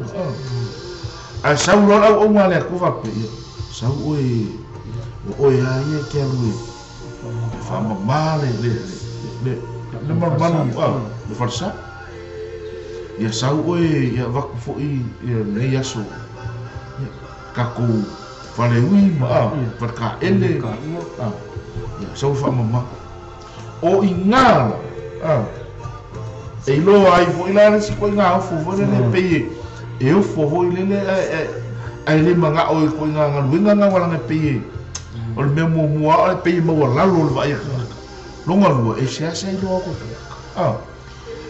a sau lola o ngale ku va pe sau o ia ia ke lui fa male le marmanu le farsa ia sau oe ia vaku foi ia nei aso kaku fale ui ma ka ele ia sau fa mama o inga e lo ai foi lá nesse coi nga fo fo le pe e o fo foi le ai le manga o coi nga nga wala nga pe o le mo mo o pe mo la lo vai longa lo e se sai lo ko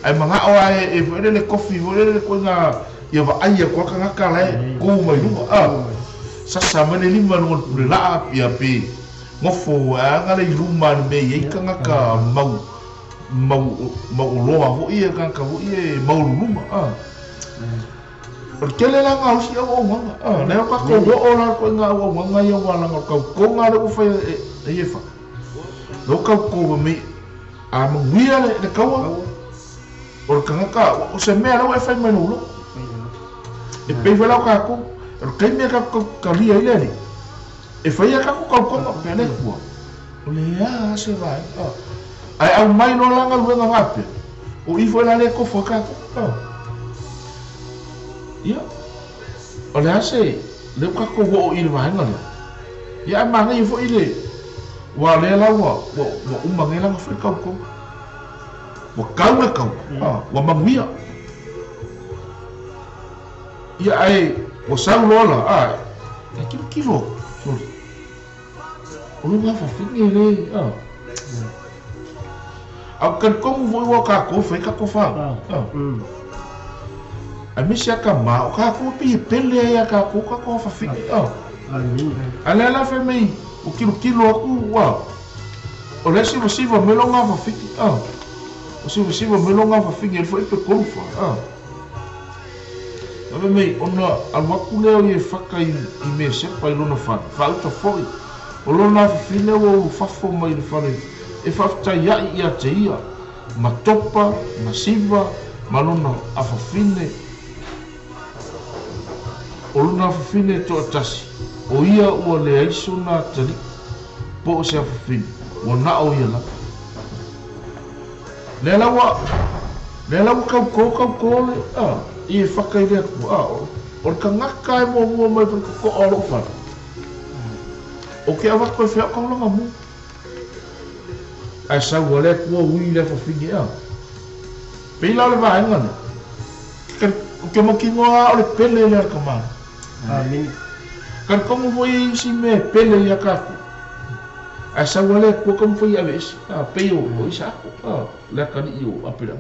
ai manga o ai e vole le kofi vole le ko nga ia va ai ko ka ka le ko mai lu sa sa mane lima no le la pia pe ngofo nga le luma me ye ka nga ka mau lo vo ia ka vo ia mau luma porque le la nga si o nga le ka ko o la ko nga o nga ia wala nga ko nga le fa e fa lo ka ko me a mo wia le ka o ka o se me ala o fa me no e pe vela ka ko o ka me ka lia ile e fa ia ka ko pe le ko o le a se vai ai au mai no langa lu nga vape o i foi la le ko foka ia o le ase le ka ko o i vai nga ia ma nga i foi ile wa le la wa umangela nga foi ka ko wa kau wa manguia ia ai o sau lola e kilo o nga fa fingi le au kan komu voi wa ka ko fe ka ko fa a mi sia ka ma o ka ko pi pele ya ka ko fa fingi ala la fe mei o kilo aku wa o le si va me lo nga fa fingi o se me lo nga fa fingi e foi pe ko fa ave mei ona alwa ku le e faka i me se pa i lona fa uta foi o lona fa fine o fa fo mai le fa e fafta ia te ia ma topa ma siva ma lona afafine o lona afafine to atasi o ia ua le aiso na tali po o se afafine o na o ia la le lawa kau le i e whaka i rea kua o ka ngaka e mua mai pa ko o lo fa o ke awa koe whia kau langa mu ai sau wa le kua ui le fa fingi pe la le va ngana ke mo ki ngoa o le pele le ka ma kan komu voi si me pele ya ka ai sau wa le kua komu foi aves pe o isa le ka ni o apira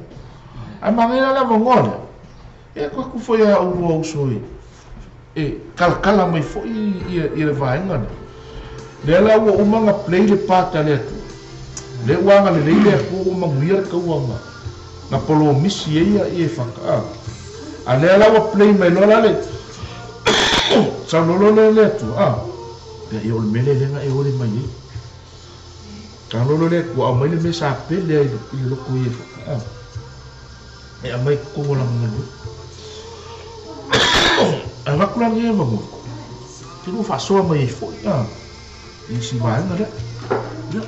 ai mangela la ngona e ko ku foi a o soi e kala mai foi i le vai ngana le la o manga play le pata le le wanga le ko o manguia ka wanga na polo misi e faka a le la o play mai lola le sa lolo le tu pe e o mele le e o le mai ka lolo le ko a mai le me sa pele i lo ko e faka e a mai ko la ngalo ela kurang ye bangu tinu faso mai foi ini si vai ngada ya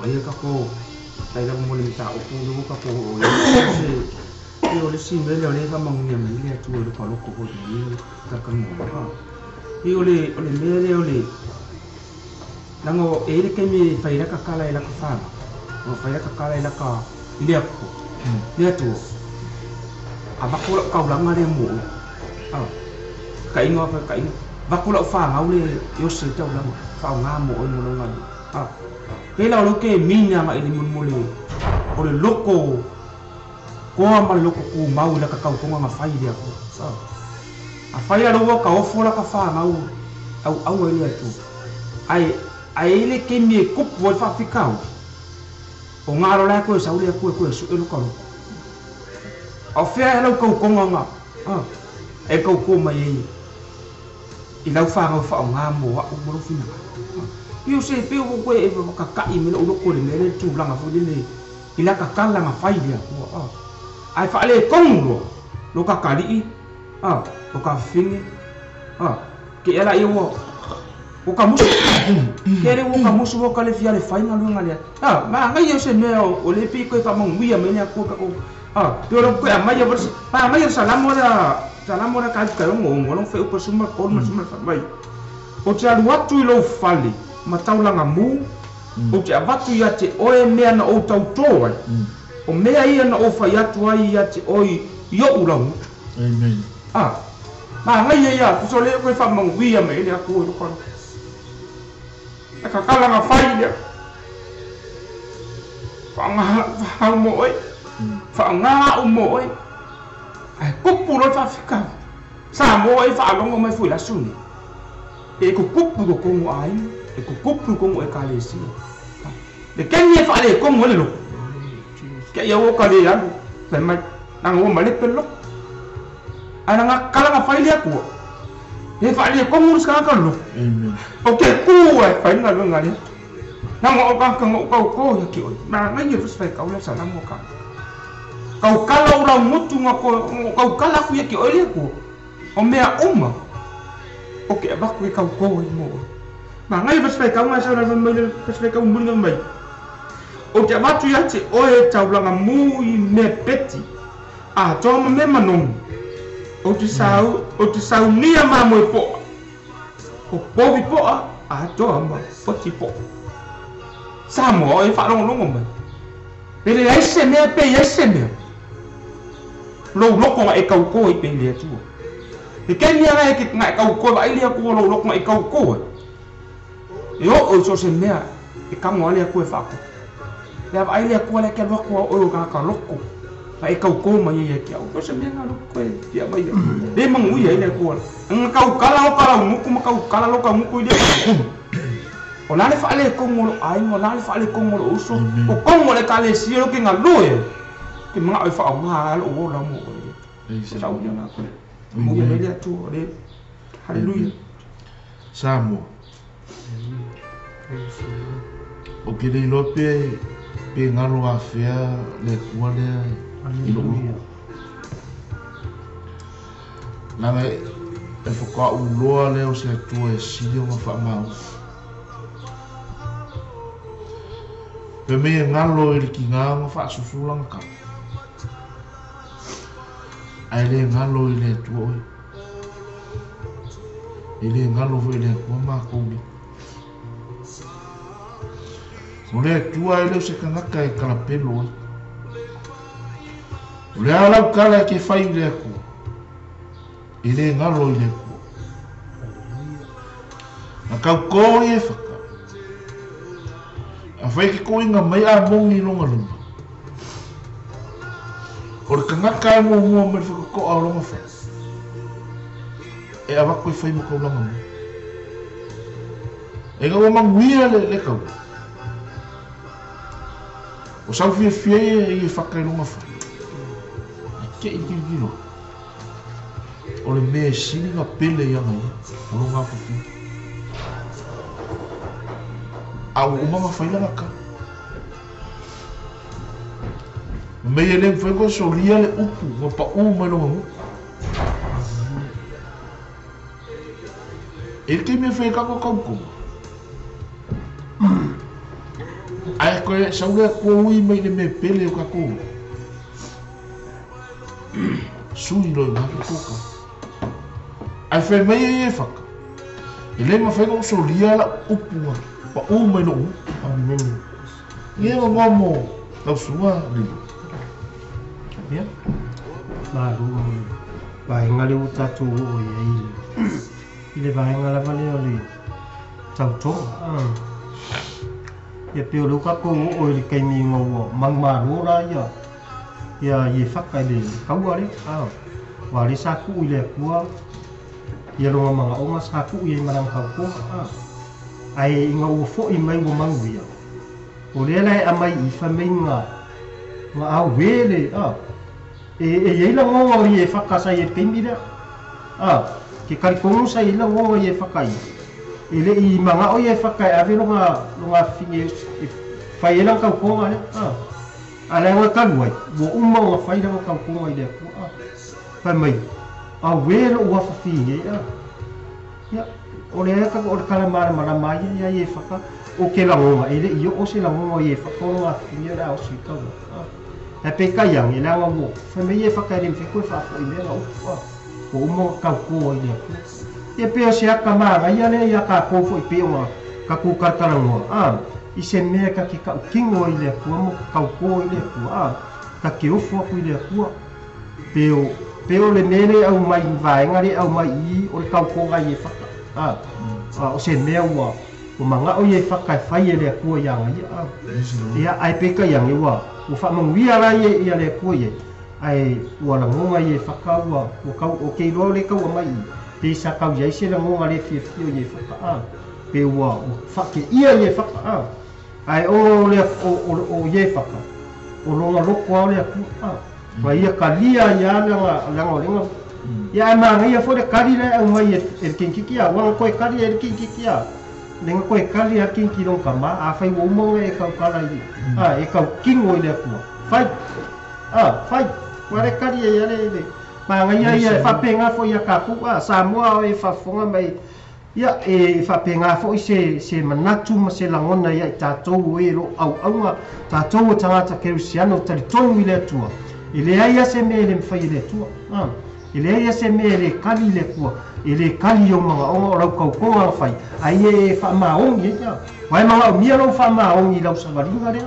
ai ka ko tai la mo le ta o pu ka ko o le si me le fa mangu me le tu le ko ko ni ka ka mo i o le me le nango e le ke mi fa ira ka kala ila ka fa o fa ira ka kala ila ka ile ko le tu abako ka ulanga le mo ka ingo fa ka ingo vakula fa ngaule yo se ta ulang fa nga mo o mo nga ke la lo ke minya ma ini mun mole o le loko ko ma loko ku mau la ka ka ko nga fa dia ko a fa ya lo ka o fola ka fa ngau au ele tu ai ai le ke mi kup wo fa fikau o ngaro la ko sa ule ko su elu ko o fe lo ko nga e ko mai i lau fa nga mo wa mo ro fina io se pe ko e ka ka i me lo ko le me tu langa fo le ila ka kala nga fai dia ko ai fa le kong lo ka kali o ka finge ke ela i wo o ka musu kere wo ka musu wo ka le fia le fai nga lu nga le ma nga yo se me o le pi ko fa mo wi me nya ko ka ko pero ko ma ya bers pa ma ya salamo da ka ka ngo lo fe upo suma ko ma suma fa mai o te alu atu i lo fali ma taulanga mu o te abatu ia te oe mea na o tau toa o mea ia na o fai atu ai ia te oi yo urau amen ma ngai ia so le ko fa mangwia me le ko ro kon ka kala nga fai dia fa mo oi fa nga mo oi ai kupu lo fa fika sa mo oi fa longo mai fu la suni e ko kupu ko mo ai e ko kupu ko mo e kalesi de kenye fa le ko mo le lo ke ya wo ka le ya le mai nang wo male pelo ana nga kala nga fai le ko e fa le ko mo ska ka lo amen okay ku ai fa nga lo nga le nang o ka ko ya ki ma nga ye fa ka le sa nang mo ka kau kala ura mutu nga ko kau kala ku ya ki ole ko o mea uma oke ba ku kau ko mo ma ngai ba spai kau nga sa na mai ba spai kau mun mai o te ba tu ya te oe tau langa mu i me peti to ma me manon o te sau ni ma mo po o po vi po to ma po ti po sa mo e fa long mai pele ai se me pe ai se me lo ko e kau ko i pe le tu e ken ya e ki ngai kau ko ai le ko lo ko e kau ko yo o so se me e ka mo le ko e fa ko le ai le ko le ke lo ko o ka lo ko fa e kau ko ma ye ki o se me nga lo ko e ya mai le mang ui le ko nga kau kala o kala mu ku ma kau kala lo ka mu ku le o la le fa le ko mo ai mo la le fa le ko mo o so o ko mo le ka le si lo ki nga lo e ki mga ai fa o nga o la mo e sa o ya na ko mo ye le tu le haleluya Samo o ke le lo pe ngalo a fea le kua le ilo nanga e whaka uloa leo se tua e sile o wha mau pe me ngalo i ki ngā wha susulang ka ai le ngalo i le tua oi i le ngalo i le kua mā koumi o le tua i leo se kangaka e kalapelo oi o le alau kala ke whai le kua i le ngalo i le kua na kau kōi e whaka a whai ki kōinga mai a mongi longa lunga o le kangaka e mua mai whaka ko a longa whai e a wako i whai mo kaulanga mo e ngā manguia le kau o sau fia i e whaka i longa whai ke i giro o le me sini nga pele i anga o longa whai au umanga whailanga ka me e le mwhengo so lia le upu nga pa mai longa mu e ke me whai kako kauko ai koe sau lea kua ui mai le me pele o kako sui loi ngaki kuka ai whai mai e whaka e le ma whengo so lia la upu nga pa mai no amen ye mo la sua ni ya ba ru ba ngale utatu o ye ile ba ngala vale ole tau to ye pe lo ka ko o le kai mi ngo mang ma ro ra ya ye fakka le ka wa le wa le sa ku ile ku ye lo ma o ma sa ku ye ma ka ko ai nga o fo I mai o manguia o le lai amai I fa menga nga au wele e la ngo ye fakasa ye pemira ke kalikongu sa ila ngo ye fakai ele I manga o ye fakai ave longa finge fai lang kau ko ale ala nga kalwai bo umma nga fai lang kau ko ai de fa mai a wele o fa finge ya o le ka o kala mara mai ya ye faka o ke la ngo ele io o se la ngo ye faka nga finge la o si ka e pe ka yang ila ngo fa mai ye faka rim fi ko fa ko ile la o mo ka ko ile e pe o se ka ma ya le ya ka ko fo pe o ka ku ka ka ngo I se mea ka ki ka kingo I le kua mo ka ko I le kua ka ke ofo ku I le kua peo le mele au mai vaenga le au mai I o le ka ko ga ye faka o se mea wa o manga o ye faka fai le kua ya ngai ia ai pe ka yang wa o fa mo wi ala ye ia le kua ye ai wa la ngonga ye faka wa o ka o ke ro le ka wa mai pe sa ka ye se la ngonga le fi ye faka pe wa fa ke ia ye faka ai o le o ye faka o longa loko le ku wa ia kalia ya la ngolinga ya ma ia fo de kali le o mai e kinki ya wa ko e kali e kinki ya le ko e kali a kinki long kama a fai wo mo e ka kala I e ka kingo le ku fai fai wa le kali ya le ma ia fa penga fo ia ka ku sa mo e fa fonga mai ia e fa penga fo se manatu ma se langona ia tatou e ro au tatou tangata kerusiano tali tonu ile tua ile ai se mele mfai ile tua ile ai se mele kali le kua ile kali o manga o lau kau konga fai ai e fa maong ia vai manga mia lo fa maong I lau savaringa le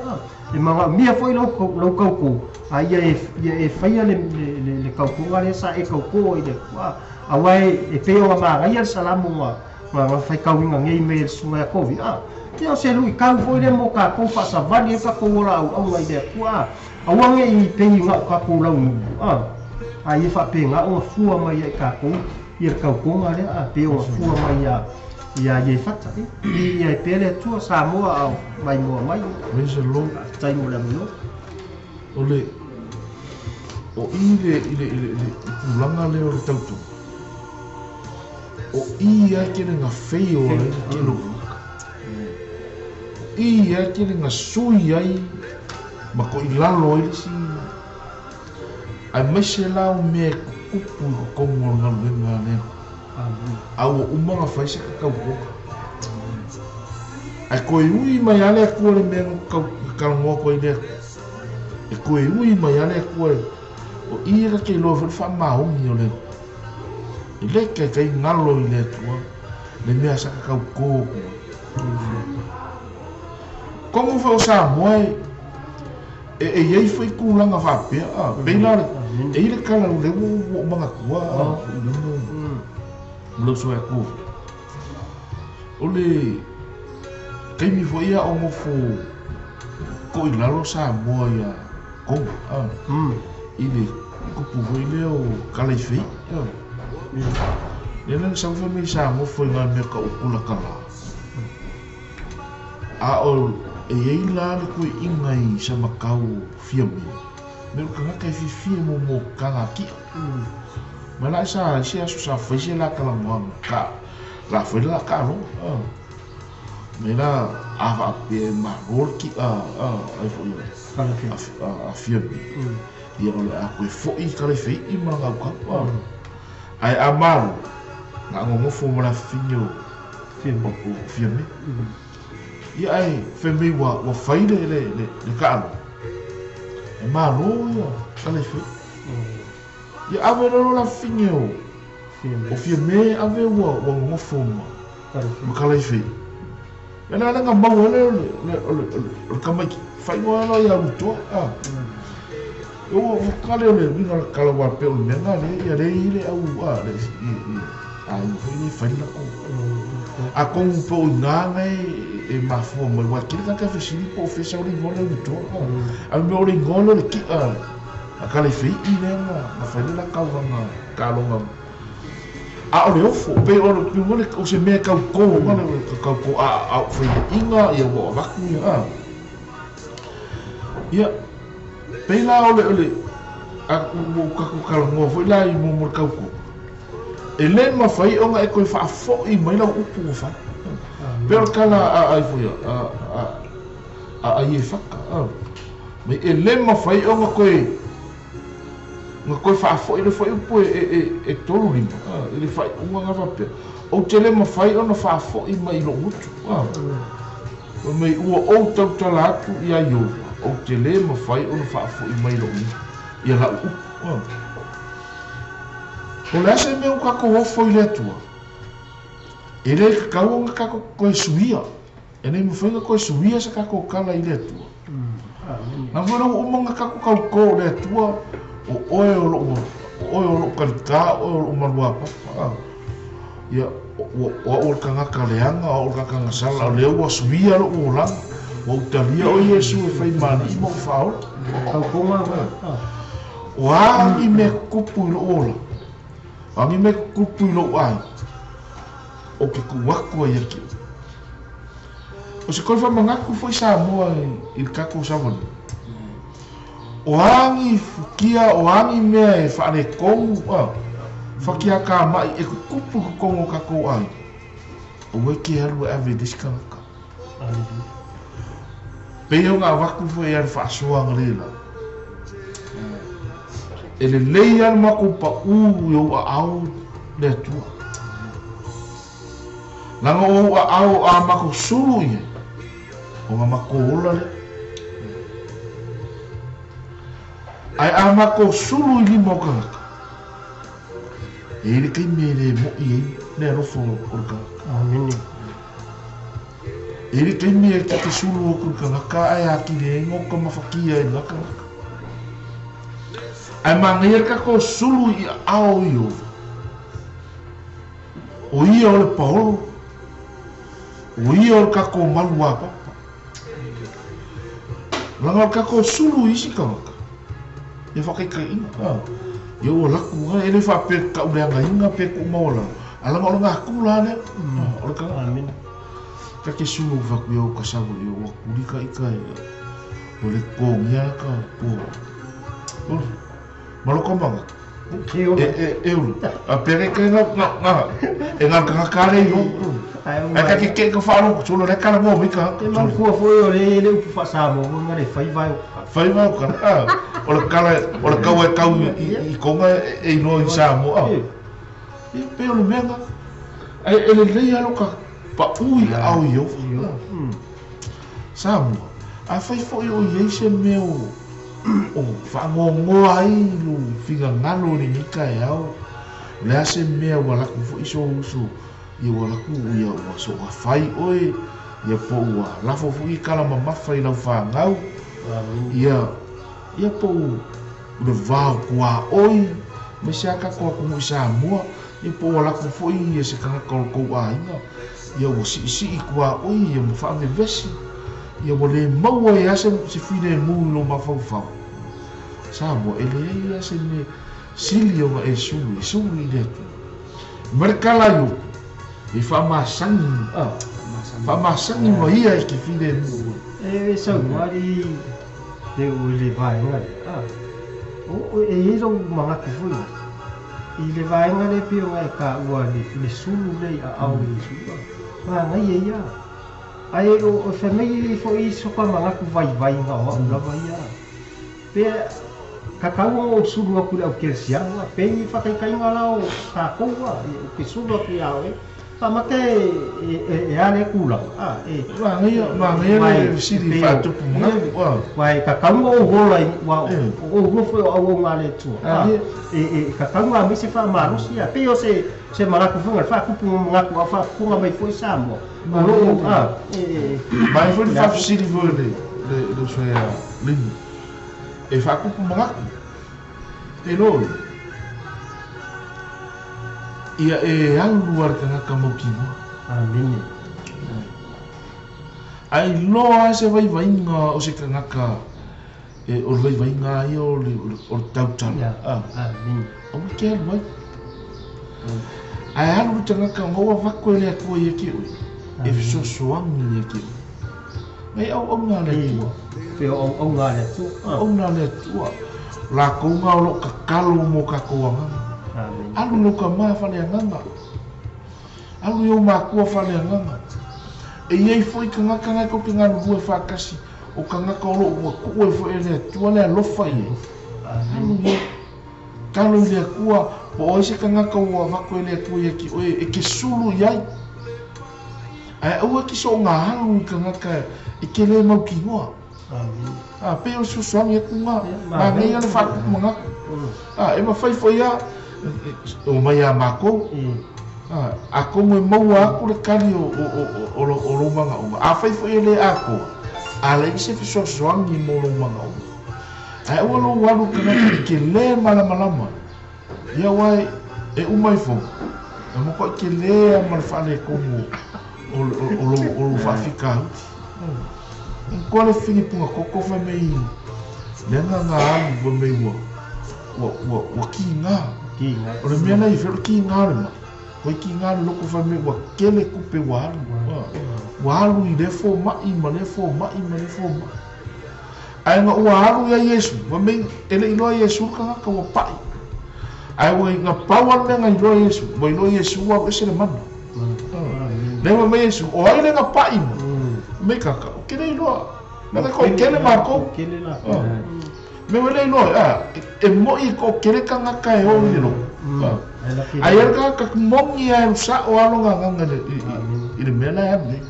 e manga mia foi lau kau ko ai e fai le kau konga le sa e kau ko ile kua awai e peo ma ia salamu ma fai kauinga ngei me sunga kovi ia se lui kau foi le mo ka ko fa savani ka ko ora au mai de kua awange I pe nga ka ko lau ai fa pe nga o fua mai ka ko ia kau ko nga le pe o fua mai ia ye fata ia pele tu sa mo au mai mo mai me se lo tai mo le mo ole o ile kulanga le o tautu o ia kene nga fei o le kilo ia kene nga sui ai ma ko ilalo I si ai mese la o me kupu ko mo nga lenga le au uma nga fai se ka ko ai ko ui mai ale ko le me ka ngo ko ile e ko ui mai ale ko o ia ke lo fa ma o mi le ile ke ngalo ile tua le mea sa ka ko como foi sa moi e ei foi kulanga fa pe pe la e ile kala le wo manga kua lo so ko ole kai mi foi a o mo fo ko ila lo sa moi ko ile ko pu foi le o kala fi Nena sa fa mi sa mo foi nga me ka ukula kala a o e ila le ko ingai sa makau fiami me ka ka fi mo ka ki mala sa sa fa se la kala mo ka la fa la ka no me la a pe ma rol ki ai fo a fiami ia ole a ko fo I kala fi I ma ka ka ai amaru nga ngo fo mala finyo fiami ia ai femi wa faida le ka e maru ia kala fi ia ave no la finyo o fiami ave wa ngo fo ma kala fi ena nga ma le kama fai mo no ia uto o kale le vinga kala wa pe o menga le ia le ile au le ai foi fai la ko a con po nanga e ma fo mo wa kile ka fesi po fesa o ringo le to a me o ringo le ki a kale fi ile ma fai la ka wa ma ka lo ma a o le ofo pe o le ngole o se me ka ko ngale ka ko a foi inga ia wo va ku ia pe la o le a ka ko ka ngo foi la I mo ka ko ele ma fai o nga e ko fa fo I mai la upu fa pero kala ai foi a ia faka me ele ma fai o nga ko fa fo ele foi upu e tolu limpa ele fai unha nga pe o tele ma fai o na fa fo I mai lo utu o me o tau talatu ia yo o tele ma fai o na fa fo I mai lo ia la o le ase me o kako ofo I le atua e le kakau nga kako koe suia e nei mawhainga koe suia sa kako kala I le atua na wera o mga kako kauko le atua o oe o lo karika o lo marua papa ia o kangaka leanga o kangaka sala o leo wa suia lo o langa o utalia o Yesu e whai mani I mo whao o angi me kupu I lo ola angi me kupu I lo ai o ke kuwaku ai aki o se koe whamangaku foi sa moa I kako savani o angi fukia o angi mea e whaare kou whakia ka mai e kupu kongo kako ai o weke haru e ave diskanaka peo ngā waku foi ar whaasuanga lela e le lei ar mako pa yo a au le atua langa o a au a mako sulu ia o nga mako ola le ai a mako sulu I lima o kangaka e le kei me le mo I ne rofo o kangaka e le kei me e kake sulu o kangaka ai a ki le ngoka mawhakia e nga kangaka ai mangair kako sulu I ao I o ia o le paolo o ia o le kako malu a papa langa o kako sulu isi kangaka e whakaikai inga ia o laku nga ele whape ka uleanga inga pe ku maola alanga o ngā kula ne o le kangaka kake sulu whaku ia o kasawa ia o kurika ika o le kongia ka po maloko manga e ulu a pere kai nga e ngā kakakare I o a ke ka whaaro solo le kala ngō mika e man kua foi o le upu whaasamo nga le whai vai o kara o le kala o le kau e kau I konga e ino I Samo e pe o le menga e le lei alo ka pa ui au I o Samo a whai foi o Yeise meo o whangongo ai lo whiga ngalo ni nika e au le ase mea walaku fo iso uso I walaku ia ua so a whai oe ia po ua lafo fo I kala mamafa I lau whangau ia po ule vau kua oi me se aka kua kumu I Samoa ia po walaku fo ia se kanga kou a inga ia ua si I kua oi ia mo wha me vesi ia wale maua e ase se fine muu lo mawhau Samoa e le ase me sili o nga e sulu I le atu merkala yo e whamasangi ma ia e ki fine muu e sau wari te o le vaenga e hiro mga kufui I le vaenga le pio ngai ka ua le sulu le a au I sulu ngai e ia ai o whanei fo I soka mga kuvai nga o lava ia pe kakau o sulu aku le au kersianga pe I whakaikai nga lao kākoua o ke sulu aku iau Tamake e ale kula ngai siri whatupu mga wai kakau o hola wa o rofo o ngale tu kakau a mi se fa marusi a pe o se mga kufunga fa kupu mga ku fa kunga mai foi Samo mai foi fa siri vo le so ya lini e fa kupu mga e lo ia e au luar kangaka mokimo amini ai loa se vai nga o se kangaka e o vai nga I o tau tala amini o ke vai ai alu tangaka ngoa vako le ko ye ki e so soangi ye ki ngai au nga le tua pe au nga le tu au nga le tua la ko nga lo ka kalo mo ka ko nga alu no ka ma fa le nga alu yo ma ko fa le nga e ye foi ka nga ka ko ki nga lu fa kasi o ka nga ko lo ko fo ele tua le lo fa ye alu yo kalo le kua po o se ka nga ko wa ko ele tua ye ki o e ke sulu yai ai o ki so nga halu ka nga ka e ke le mau ki ngoa pe o su swami ku nga ma ngai ale fa ku nga e ma fai foi ya o mai ya mako ako mo mau aku le kali o lo manga o fai foi le ako ale se fi so swami mo lo manga o ai o lo walu ka nga ke le malama ya wai e umai fo mo ko ke le mal fa le ko mo o fa ficar ko le fini punga ko fa mei lenga nga bo mei wo ki nga o le mena I fe ki nga le ma ko ki nga lo ko fa mei wa kele ku pe wa lu I le fo ma I ma le fo ma ai nga wa lu ya Yesu wa mei ele ilo Yesu ka ka wa pai ai wa nga power le nga ilo Yesu wa ilo Yesu wa se le mana Leva me Yesu, o ai le nga pai mo. Me kaka, o kele ilo. Na ko kele marco. Kele la. Me wele ilo, e mo I ko kele ka nga ka e o ilo. Ai er ka mo ni ai sa o alo nga I le mena ya ne.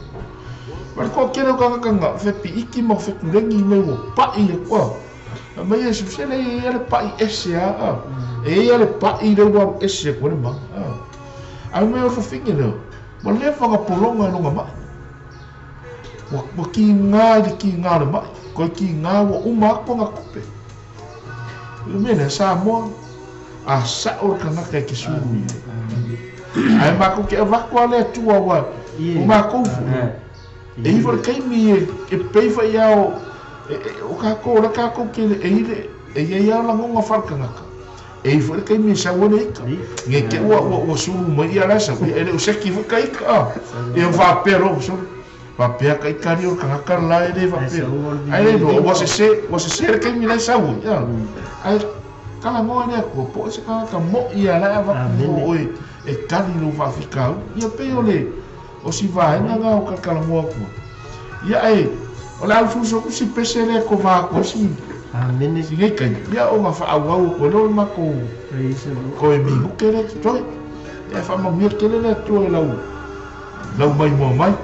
Mas ko kele ka nga fe pi iki mo fe kulengi me wo pai e ko. Me Yesu se le pai ese a. E ele pai le wo ese ko le ma. Ai me o fingi le. Ma le whanga polonga e longa mai. Wa ki ngā le mai. Ko ki ngā wa uma ko ngā kupe. I mene sa moa. A sa o ka ngaka e ki suru I. Ai mako ke wako ale atua wa. O mako ufu. E iwa le kaimi e peiwa I ao. O kako ora kako ke le eire. E ia ia la ngonga wharka ngaka. E foi que me chamou nem que que o sul Maria lá sabe ele o sei que foi cair eu vá pero va per cair cario ka lá ele va per aí não você ser que me lá sabe aí kala mo ne ko po se ka mo ia lá va mo e cali não vai ficar e pe ole o si vai na o kala mo ko e aí olha o fuso se pesele ko va ko si Amen. Sige kan ya o nga fa awa ko lo ma ko ko e mi ko le to e fa ma mi ke le to la mai mo mai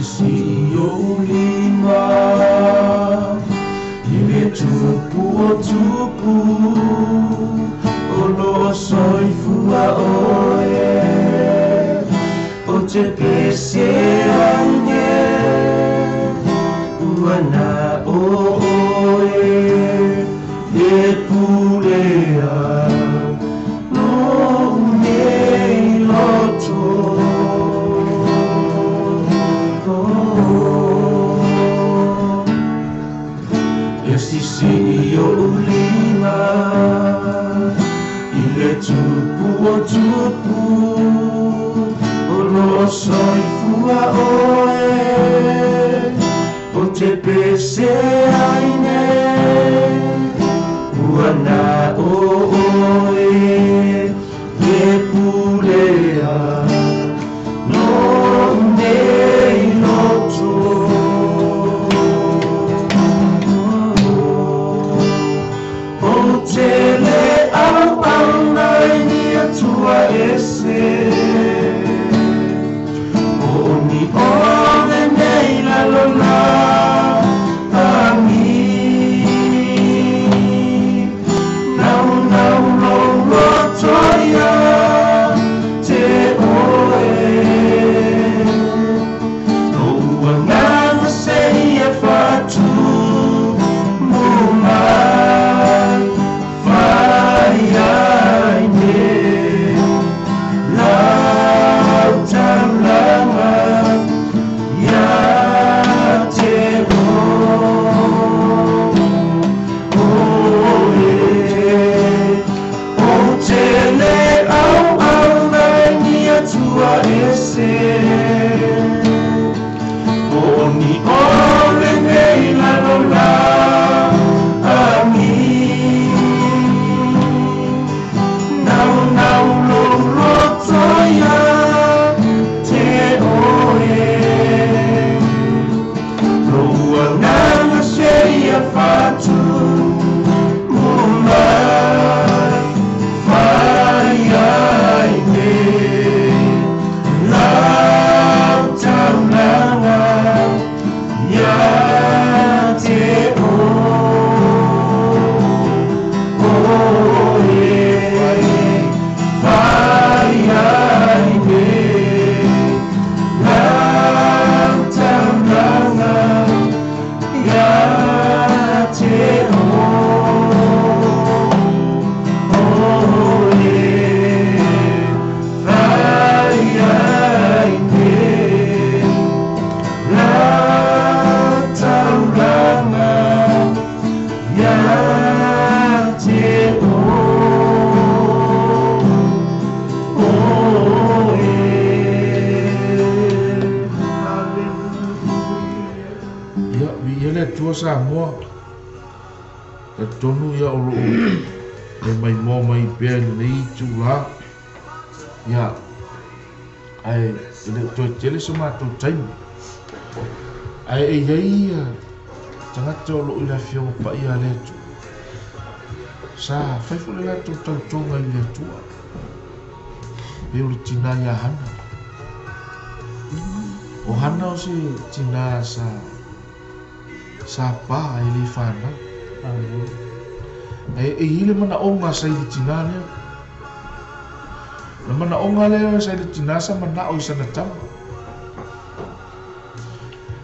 si yo lima ile tupu o lo soi fua oe te pese ane uana oe e pulea no nei loto esti si io lima ile tupu lo soi fua oe o te pese aine uana oe e pulea no nei loto o te le au nai ni atua ese Oni o nei la lona a mi sa mo ka tonu ya olo e mai mo mai pe nei chula ya ai le to chele soma to time ai ai tanga tolo ila fio pa ia le tu sa fai fu le tu to tonga le tu e uri tina ya hana o hana o si tina sa pa ai le fana ai ile mana onga sa i tina le na mana onga le sa i tina sa mana o sa na tam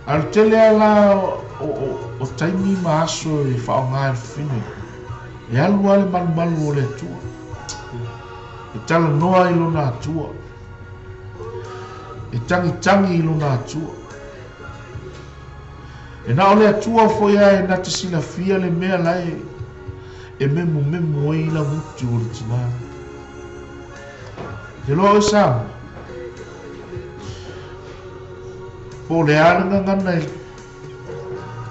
al tele ala o taimi maaso i whaonga e whine e alu ale malu o le tua e tala noa i lona atua e tangi i lona atua e na ole atua foi ai na te sila fia le mea lai e memu e la muti o le tina te loa e sama po le ala ngana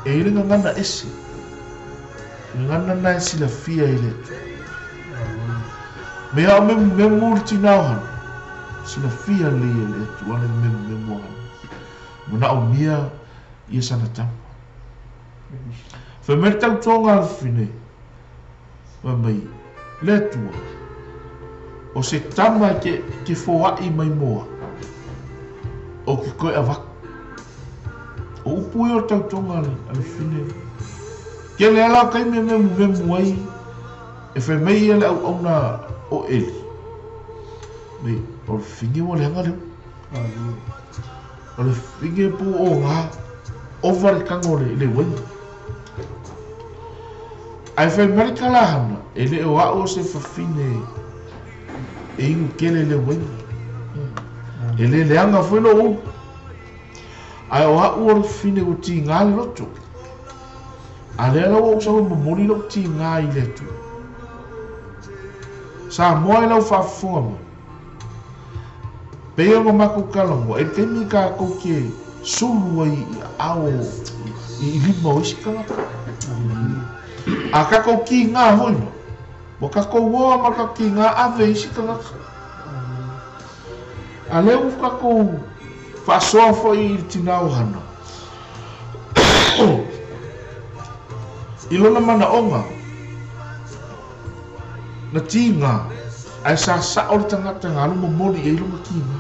e ile ngana esi ngana na sila fia ile me a memu le tina han sila fia le tu ale memu han mona o mia ia sana tam fe me tau tonga fine mai le tua o se tama ke foa i mai moa o ki koe avak o upu i o tau tonga ale fine ke le ala kai me ai e fe mei ele au na o eli me o fingi mo le hanga leo o le fingi pu o ngā over kango le weng ai fe merika la hana e le o ao se fafine e ingu kele le weng e le anga foi no o ai o ao o fine o ti ngā le loto a le ala o sa mo mori lo ti ngā i le tu sa moa lau whafunga mo peo mo mako kalongo e te mi ka kouke sulu ai ao i lima o isi kangata a ka kouki ngā hoi mo ka kouoa ma ka ki ngā ave isi kangata a leu ka kou whasoa fo i tinau hana i lona mana onga na tinga ai sa o le tangata ngā lumo mori e ilunga ki ngā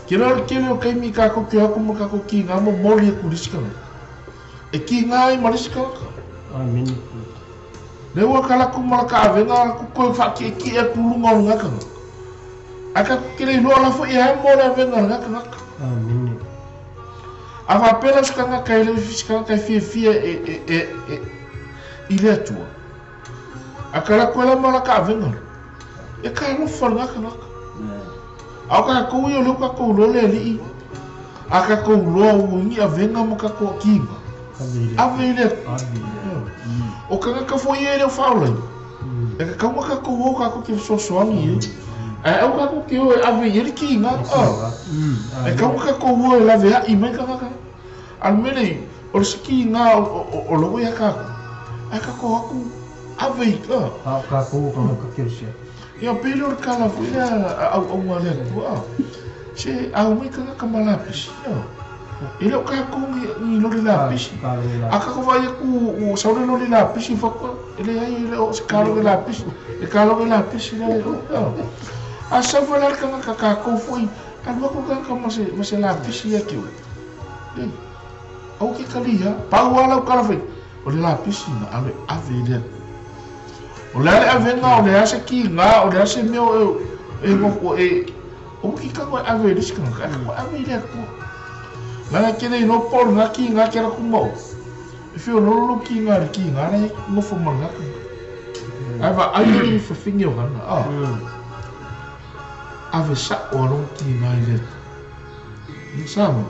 kele o kaimi ka ko ki aku mo ka ko ki nga mo moli ku riska e ki nga i mariska amen le wa kala ku ma ka venga ku ko fa ki e ku lunga nga ka aka kele lo la fo e mo la venga nga ka amen ava pela ska nga ka ile fiska ka fie ile tu aka ko la ma ka venga e ka lo fo nga ka au ka kou i o leo ka kou lo le li a ka kou lo o ngi a venga mo ka kou kinga ave ile o ka ka fo i ele faula e ka ka kou o ka kou ki so soangi e au ka kou ki o ave ile kinga e ka kou o la vea i mai ka al mele o ski nga o lo ya ka a ka kou aku ave ka kou ka kirsia ia pelo kala fuia au ngale tua se au mai ka malapis ile ka ko ni lo lapis aka ko vai ku o saure lo lapis fa ko ile ai ile o kalo de lapis e kalo de lapis ile a sa volar ka ko foi kan ko ka mas lapis ia ki o ki kalia pa wala kala foi o lapis na ave ile o le avenga o le ase ki nga o le ase meo e mo e o ki ka ko ave riska ka ko ave le ko la ke nei no por nga ki nga ke ra ku mo fio lolo ki ngara ngofo mangaka ava ai fa fingio hana ave sa oro ki ngai le insama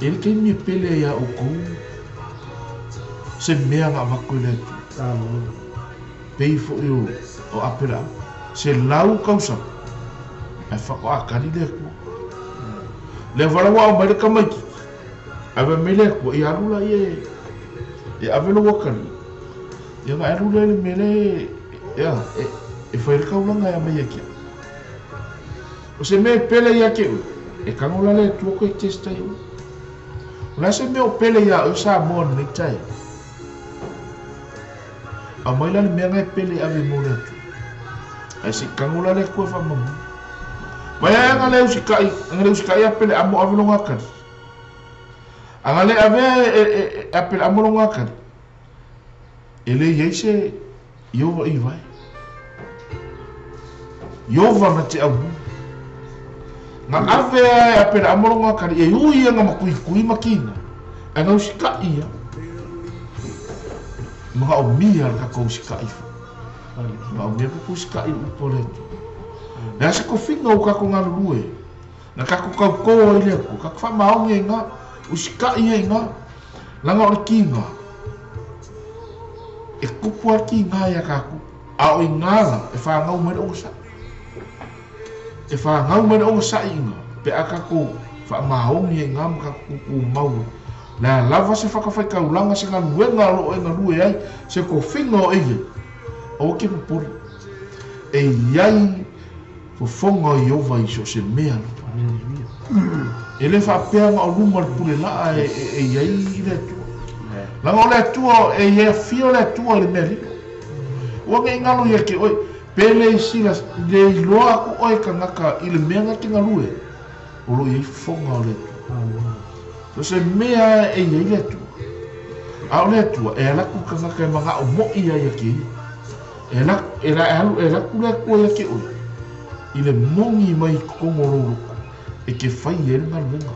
ele ke mi pele ya o ko se mea nga makule pei fo yo o apela se lau kausa ai fa ko akari le vala wa mai ka mai ave mele ko ia rula ye ave lo wakari ya ga rula le mele ya e foi ka ulanga ya mai aqui o se me pele ya ke e ka ngola le tu ko testa yo la se me o pele ya o sa mo ni tai a mai la me ngai pele ave mo le tu ai se ka ngola le ko fa mo mai nga le usikai apele amo ave lo ngakari angale ave apel amolonga kan ele yese yo vai yo va na te abu na ave apel amolonga kan e ui nga makui makina ana usika ia mga umia ka ko usika ifa ma umia ko usika i upoleto na se ko finga o ka ko ngalue na ka ko ile ko ka fa maonge nga usika ia inga langa o kinga e kupua kinga ya kaku a o ingala e fa ngau me o sa e fa ngau me o sa inga pe akako fa mahong ia ngam ka ku mau la lava se fa ka fa ka ulanga se ngal wenga lo e ngalu ai se ko fingo e o ke por e yai fo fongo yo vai so se mea ele fa pega o número por lá e aí ele lá o le tu e e fio le tu le meli o me ngalo ye ke oi pele silas de loa ko oi kanaka ile menga ki ngalu e o lo ye fonga le tu so se mea e ye le tu a le tu e la ku kanaka manga o mo ia ye ki e la ku le ko ye ke oi ile mongi mai ko ngoro e ke fai ele na lunga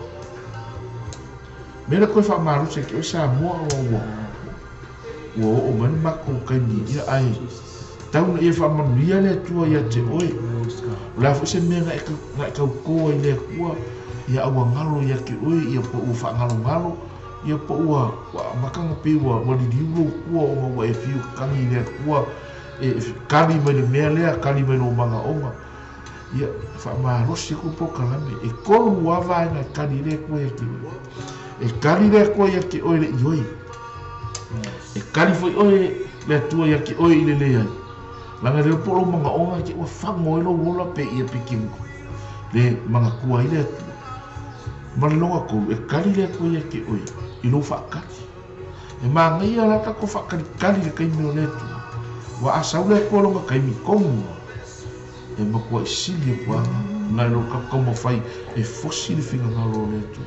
mera ko fa maru se ke sa mo o man ma ko kai ni ia ai tau e fa man ia le tua ia te oi la fu se mera e ka ko ile ku ia awa ngalo ia ke oi ia po u fa ngalo ia po wa maka ngapi wa di diu ku o wa e fiu kani le ku e kali me le mele kali me no manga onga ia fa marosi ku pokalame e kolu wava na kanire ko yaki e kanire ko yaki oile yoi e kali foi oi le tua yaki oi le le langa le polo manga onga ki wa fango ilo wola pe ia pikim le manga kua ile malonga ko e kanire ko yaki oi ilo fa kati e manga ia la ka ko fa kali le kai me le wa asaule ko longa kai mi komu e makua sili kwa na lo ka como fai e fosili finga ngalo le tu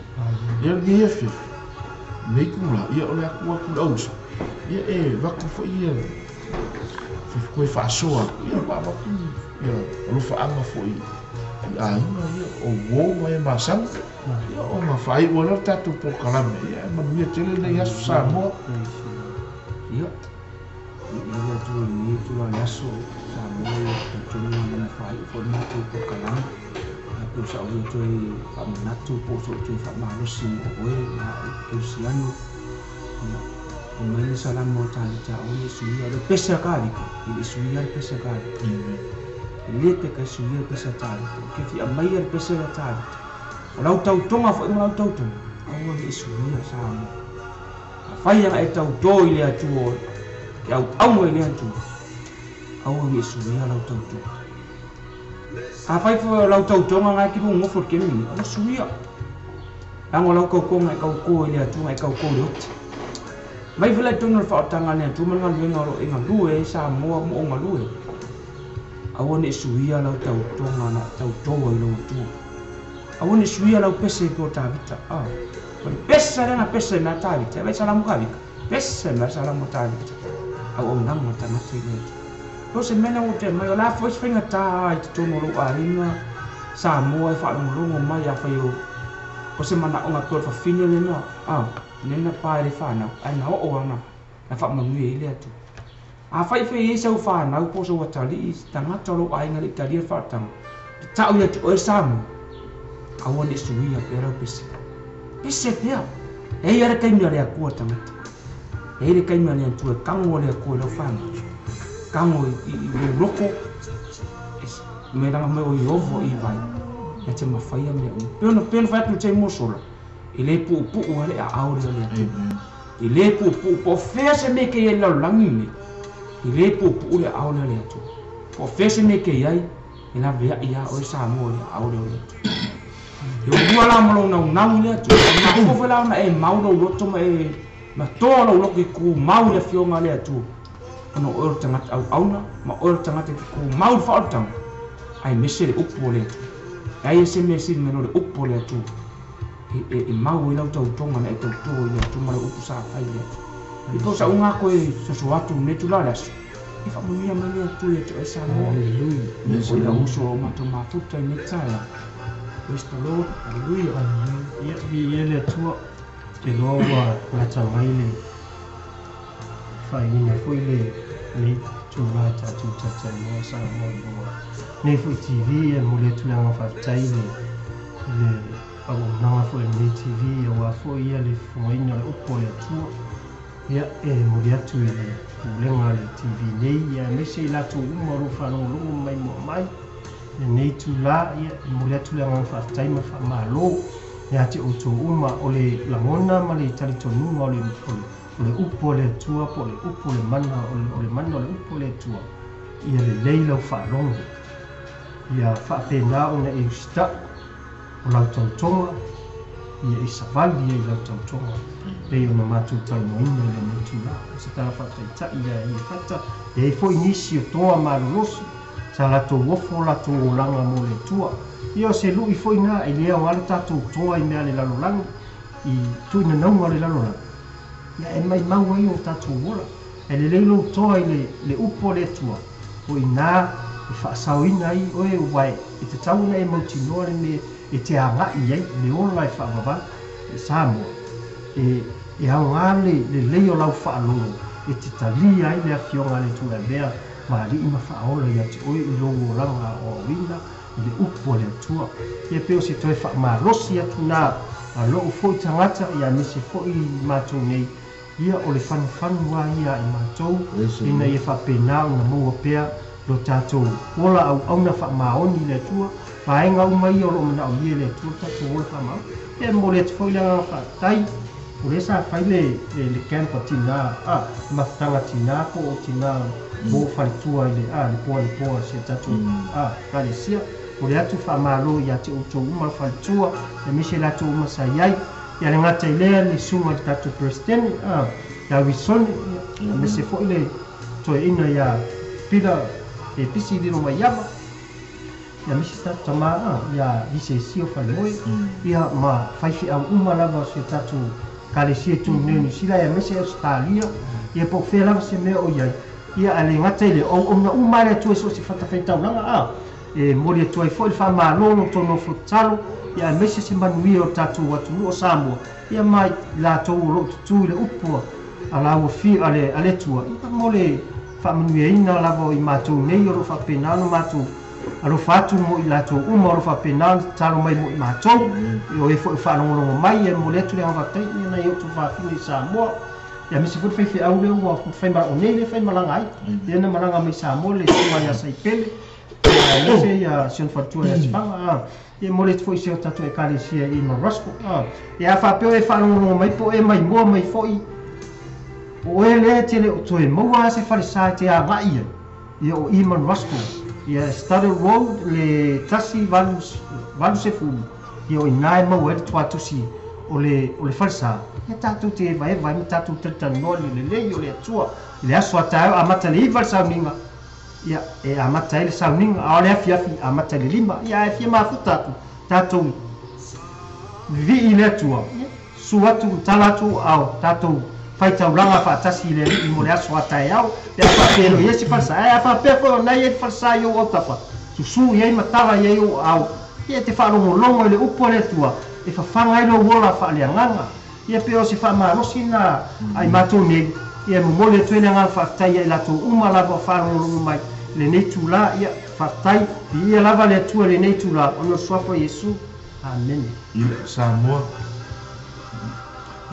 ia ni efe nei kula ia ole akua kula uso ia e va ku fo ia ko fa soa ia ba ku ia lo fa anga fo ia ia o wo mai masang ia o ma fai wala tatu po kalame ia ma mia tele le ia sa mo ia ia tu la so Samuel tuni mana fai formato po kalang aku sawi tui pamanatu po so tui famalusi oe na usiano Umay salam mo tali cha uli suya de pesa kali ili suya pesa kali lete ka suya pesa tali ke fi amay pesa tali lau tau tonga fo lau tau tonga awa ni suya sama fai yang ai tau do ile atuo ya au ile atuo awa ni suya lau tau tonga a fai fo lau tau tonga ngai ki mo for ke mi awa suya ang lau ko ngai ko ile atuo ngai ko lot mai vela tonu fa tanga ne tu manga lenga ro inga lue sa mo mo nga lue awone suia lau tau tonga na tau toa lo tu awone suia lau pese ko tabita pari pesa na pesa na tabita vai sala mo kabika pesa na sala mo tabita aw nang mata mate ne to se mena o te mai la fo sfinga ta tu no lo alinga sa mo fa no lo mai ya fa yo o se mana o nga ko fa fini le na nena pa le whanau, ai na o ana, na whamanui e le atu. A whai sau whanau po so watali i tangata lo ai ngari taria whatang. Tau ia tu oe samu, awan e suia pera pese. Pese pea, e ia re kaimia le akua tangata. E re kaimia le antua kango le akua le whanau. Kango i roko, me ranga me o i ovo i vai. Ya te mawhaia me o. Pena whaiatu te mosola. I le pu ale a aure le atu. I le pu po fea se me ke e lau langi ne. I le pu le aure le atu. Po fea se me ke iai, i la vea ia o sa mo le aure le atu. Yo mua la malo nau le atu. Na kofe lau na e mauro loto ma e ma toa lau loki ku mau le fionga le atu. Ano oiro tangata au auna, ma oiro tangata ki ku mau whaotang. Ai mese le upo le atu. Ai se me si meno le upo le atu. E mau i lau tau tonga na e tau toa i atu ma le Upu Sat ai le atu. I tau sa unga koe soso atu netu la lesu. I whamunia mai le atu e to e sa moa. Hallelujah. Ko i la uso o mato matuta i netaya. Praise the Lord. Hallelujah. Ia le atua te loa ngata mai le whainga fwoi le tūra tatu tata moa sa moa. Nei fwoi TV e mo le tulanga whaftai le au nanga fwoi le TV e wa fwoi ia le whainga le upo le atua. Ia e mo le atu e le ulenga le TV nei ia mese i latu umaru whanongo mai mo mai. Nei tula ia mo le atu le ngang whaftai ma whamalo. Ia te o tō uma o le langona ma le talitonunga o le upo le atua po le upo le mana o le mana o le upo le atua. Ia le leila o whaalongo. Ia whaapena o na e usita o lau tautonga. Ia e savali ia i lau tautonga. Pei o na mātou taunoina i le mutula. Sa tala whaataitai ia i whata. Ia e fo inisi o toa marolosi. Sa lato wofo lato o langa mo le tua. Ia se lu i fo ina i lea o ala tatou toa i mea le lalolangi. I tuina naunga le lalolangi. Ia e mai maua i o tatou wola. E le leilo toa i le upo le tua. O ina e whaasauina i oe uwai. E te tauna e mautinoa le me e te anga i ei. Le ola e whaababa. E Samoa. E au ngale le leio lau whaalongo. E te talia i le afionga le tua mea. Ma li ima whaola i ati oe i longo ranga o wina. I le upo le atua. Ia peo se toe whaamarosi atu nā. A loo fo i tangata ia nese fo i mātou nei. Ia o le whanwhanu wā ia i mātou. Ina ia whapena o na maua pea. Lo tātou wola au na whamaoni le atua. Paenga umai o lo mana o lia le atua. Tātou wola whamaoni. Ia mo le atu fo i langa whatai. O le sa whai le campa tina. Mawhtanga tina ko o tina. Bo whalitua i le poa se tātou. Kare sia. O le atu whamalo i ate o tō uma whalitua. E mise la tō uma sa iai. Ia le ngata i lea le sunga le tātou presidente. Ia wisone. Ia mise fo i le toe ina ia pira e pisi dino mai yama. Ia mise tātou tamaa. Ia vise sio whalimoe. Ia ma whaifi au uma lava se tātou kare sia tū nenu sila. Ia mise Australia. Ia po whea lava se mea o iai. Ia ale ngata i le o na uma le tue so se whatawhaitau langa. E mori atu ai fo il whamalono tono fotalo. Ia mese se manui o tātou atu o Samoa. Ia mai la tau o lo tutu le upua. A la ua fi ale tua. Ia mole whamanui ina lavo i mātou nei o lo whapenano mātou. A lo whatu mo i la tau uma o lo whapenano talo mai mo i mātou. O e fo i whanongorongo mai e mole atu le hawatei. Ia na i otu whawhine i Samoa. Ia mese fo i whai au leo ua whai mara o nei le whai malanga ai. Ia na malanga mai Samoa le tua ia saipele. Ia ia sion fatua ia spanga. Ia mole te foi se tatu e kalesia i Marasco. Ia whapeo e whanongo mai po e mai mua mai foi. O e le te le to e maua se wharisai te a vai ia. Ia o i Marasco. Ia Studded Road le tasi valu se fulu. Ia o inae maua e tua tusi o le wharisai. Ia tatu te vai mi tatu tritanoli le lei o le atua. Le aso atao a mata le i varisau ninga. Ia e amata ele sauninga a ole afiafi amata le lima ia e fia mafuta tatou vi ile tua su atu talatu au tatou faita ulanga fa tasi le i mo le aso atai au e fa pelo ia si falsa e fa pefo na ia falsa yo o tapa su ia matala ia yo au ia te fa longo le upo le tua e fa fanga ile wola fa le nganga ia pe o se whaamalosi na ai matou nei ia mo le tuene ngā whaktai ia lato uma lava whanongo mai le nei tūla ia whaktai ia lava le atua le nei tūla ono suafa Yesu amen. Ia Samoa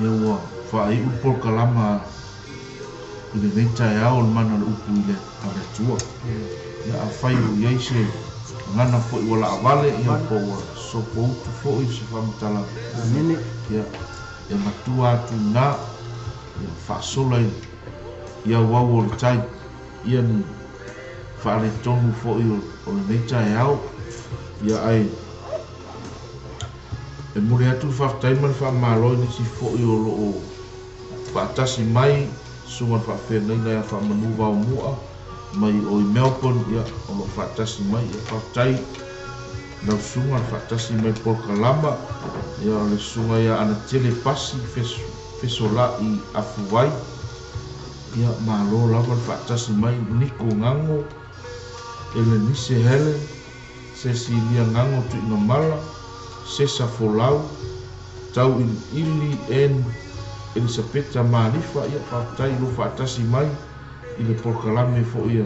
ia ua whai upo kalama i le nei tae ao le mana le upu i le atua ia a whai u iei se ngana fo i wala awale ia po ua sopo utu fo i se whamatala amen. ia matua atu nā ia whaasola ia wau o le tai ia ni whaare tonu fo i o le nei tae ao ia ai e mure atu whaftai man whaamalo ni si fo i o loo whaatasi mai sungan whaafenei na ia whaamanuwa o mua mai o i Melbourne ia o lo whaatasi mai ia whaftai na sungan whaatasi mai Polkalama ia o le sunga ia ana tele pasi fesola i afuwai ia malo lava whaatasi mai Niko Ngango ele nise hele se silia ngango tu ina mala se sa folau tau ili en Elisabeta Marifa ia whaftai lo whaatasi mai i le Polkalame fo ia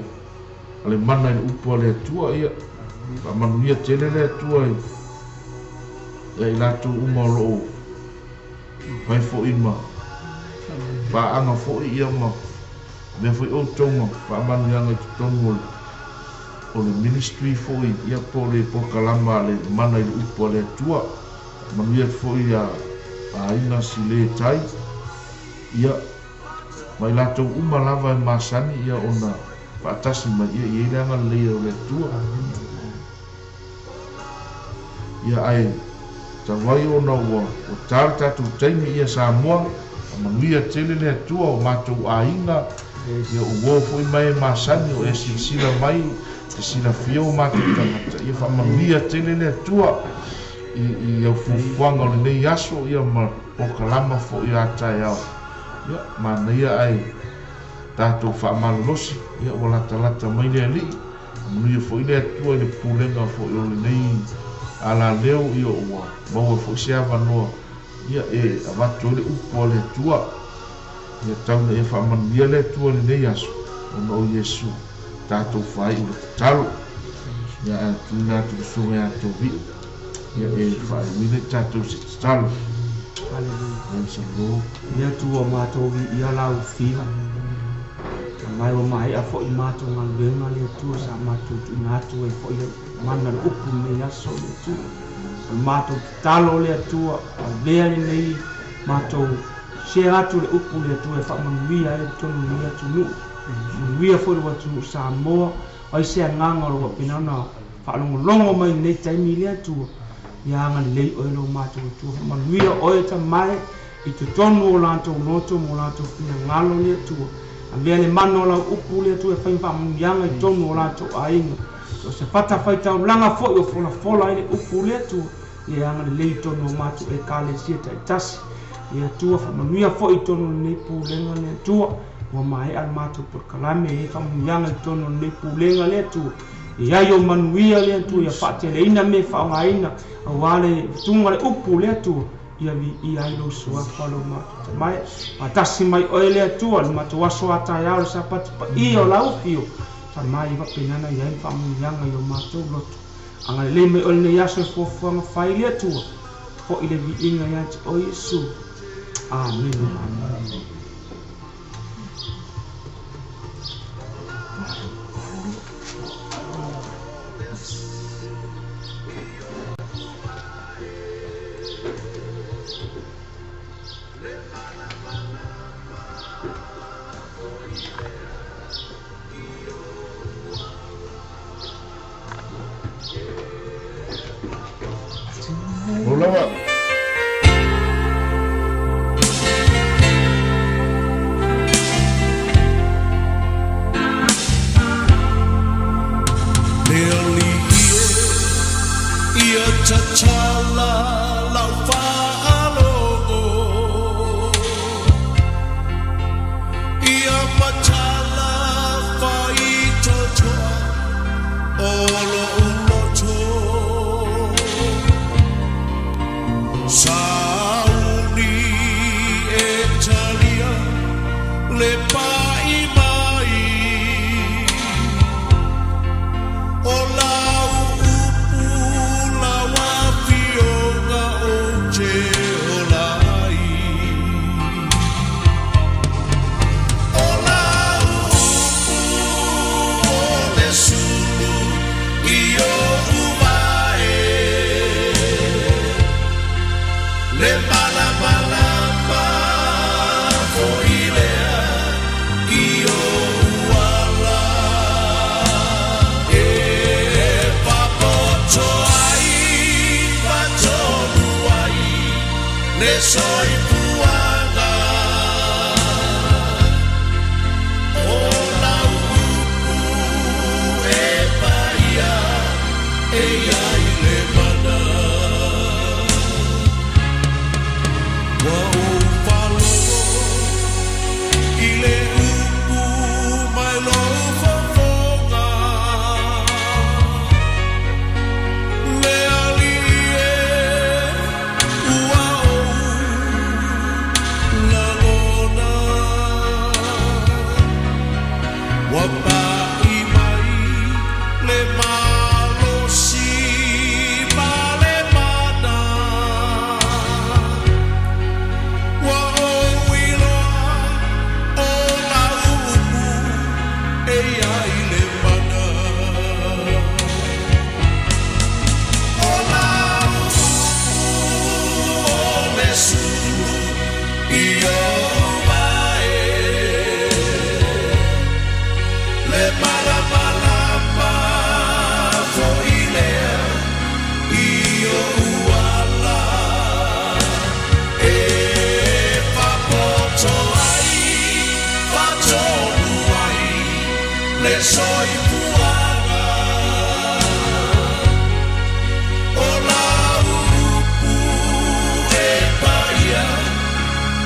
ale mana i upu le atua ia whamanu ia tele le atua ia i latu uma loo pai fo ima whaanga fo ia ma mea fo i o tonga whamanu ia ngai tutonu o le ministry fo ia po le Polkalama le mana i upu le atua manu ia fo ia a ina si le tai ia mai latou uma lava e masani ia ona whaatasi mai ia i leanga leia o le atua ia ai tawai ona ua o tare tatu taimi ia Samoa manuia tele le atua o matou aina ia uo foi mai e masani o e silasila mai te sila fio o matou tangata ia whamanuia tele le atua i au fufuanga o le nei aso ia ma Polkalama fo ia atai au ia mana ia ai tatou whaamalolosi ia o lata mai le ali manuia fo i le atua i le pulenga fo i o le nei ala leo ia ua maua fo i se avanoa ia e avatu i le upu o le atua ia tauna ia whaamanuia le atua le nei aso ona o Yesu tatou whai o le tatalo ia a tuna atu sunga atu viu ia e whai wile tatou se tatalo ia tu o mātou ia lau whiha mai o mai a fo i mātou ngā luenga le tua sa mātou tu ngātou e fo i mana upu me aso le tua o mātou talo le tua a lea le nei mātou se atu le upu le tua e wha manuia e tonu ni atu nu manuia fo i watu Samoa o i se nganga roa pinana wha longo mai nei taimi le tua ia nga lei o lo mātou tua manuia o e ta mai i tu tonu o lātou noto mo lātou fina ngalo le tua a mea le mano la upu le tua e whaimpa mungianga i tonu o lātou ainga o se pata whaitau langa fo i o fola i le upu le tua ia nga lei tonu o mātou e ka le sieta i tasi ia tua whamanuia fo i tonu nei pūlenga le tua wa mai al mātou Polkalame e whamungianga i tonu nei pūlenga le tua ia yo manuia le tua ia whaatele ina me whaongaina a wale tunga le upu le tua ia vi ia ilo sua whalo mātou mai a tasi mai oe le tua ni mātou aso atai au le sapati pa i o lau fio ta mai iwa penana ia i whamungianga i o mātou loto anga le me ole nei aso e fuafuanga whai le tua fo i le vi inga ia ti o Yesu amen Hola.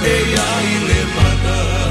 Ei, ai, levanta.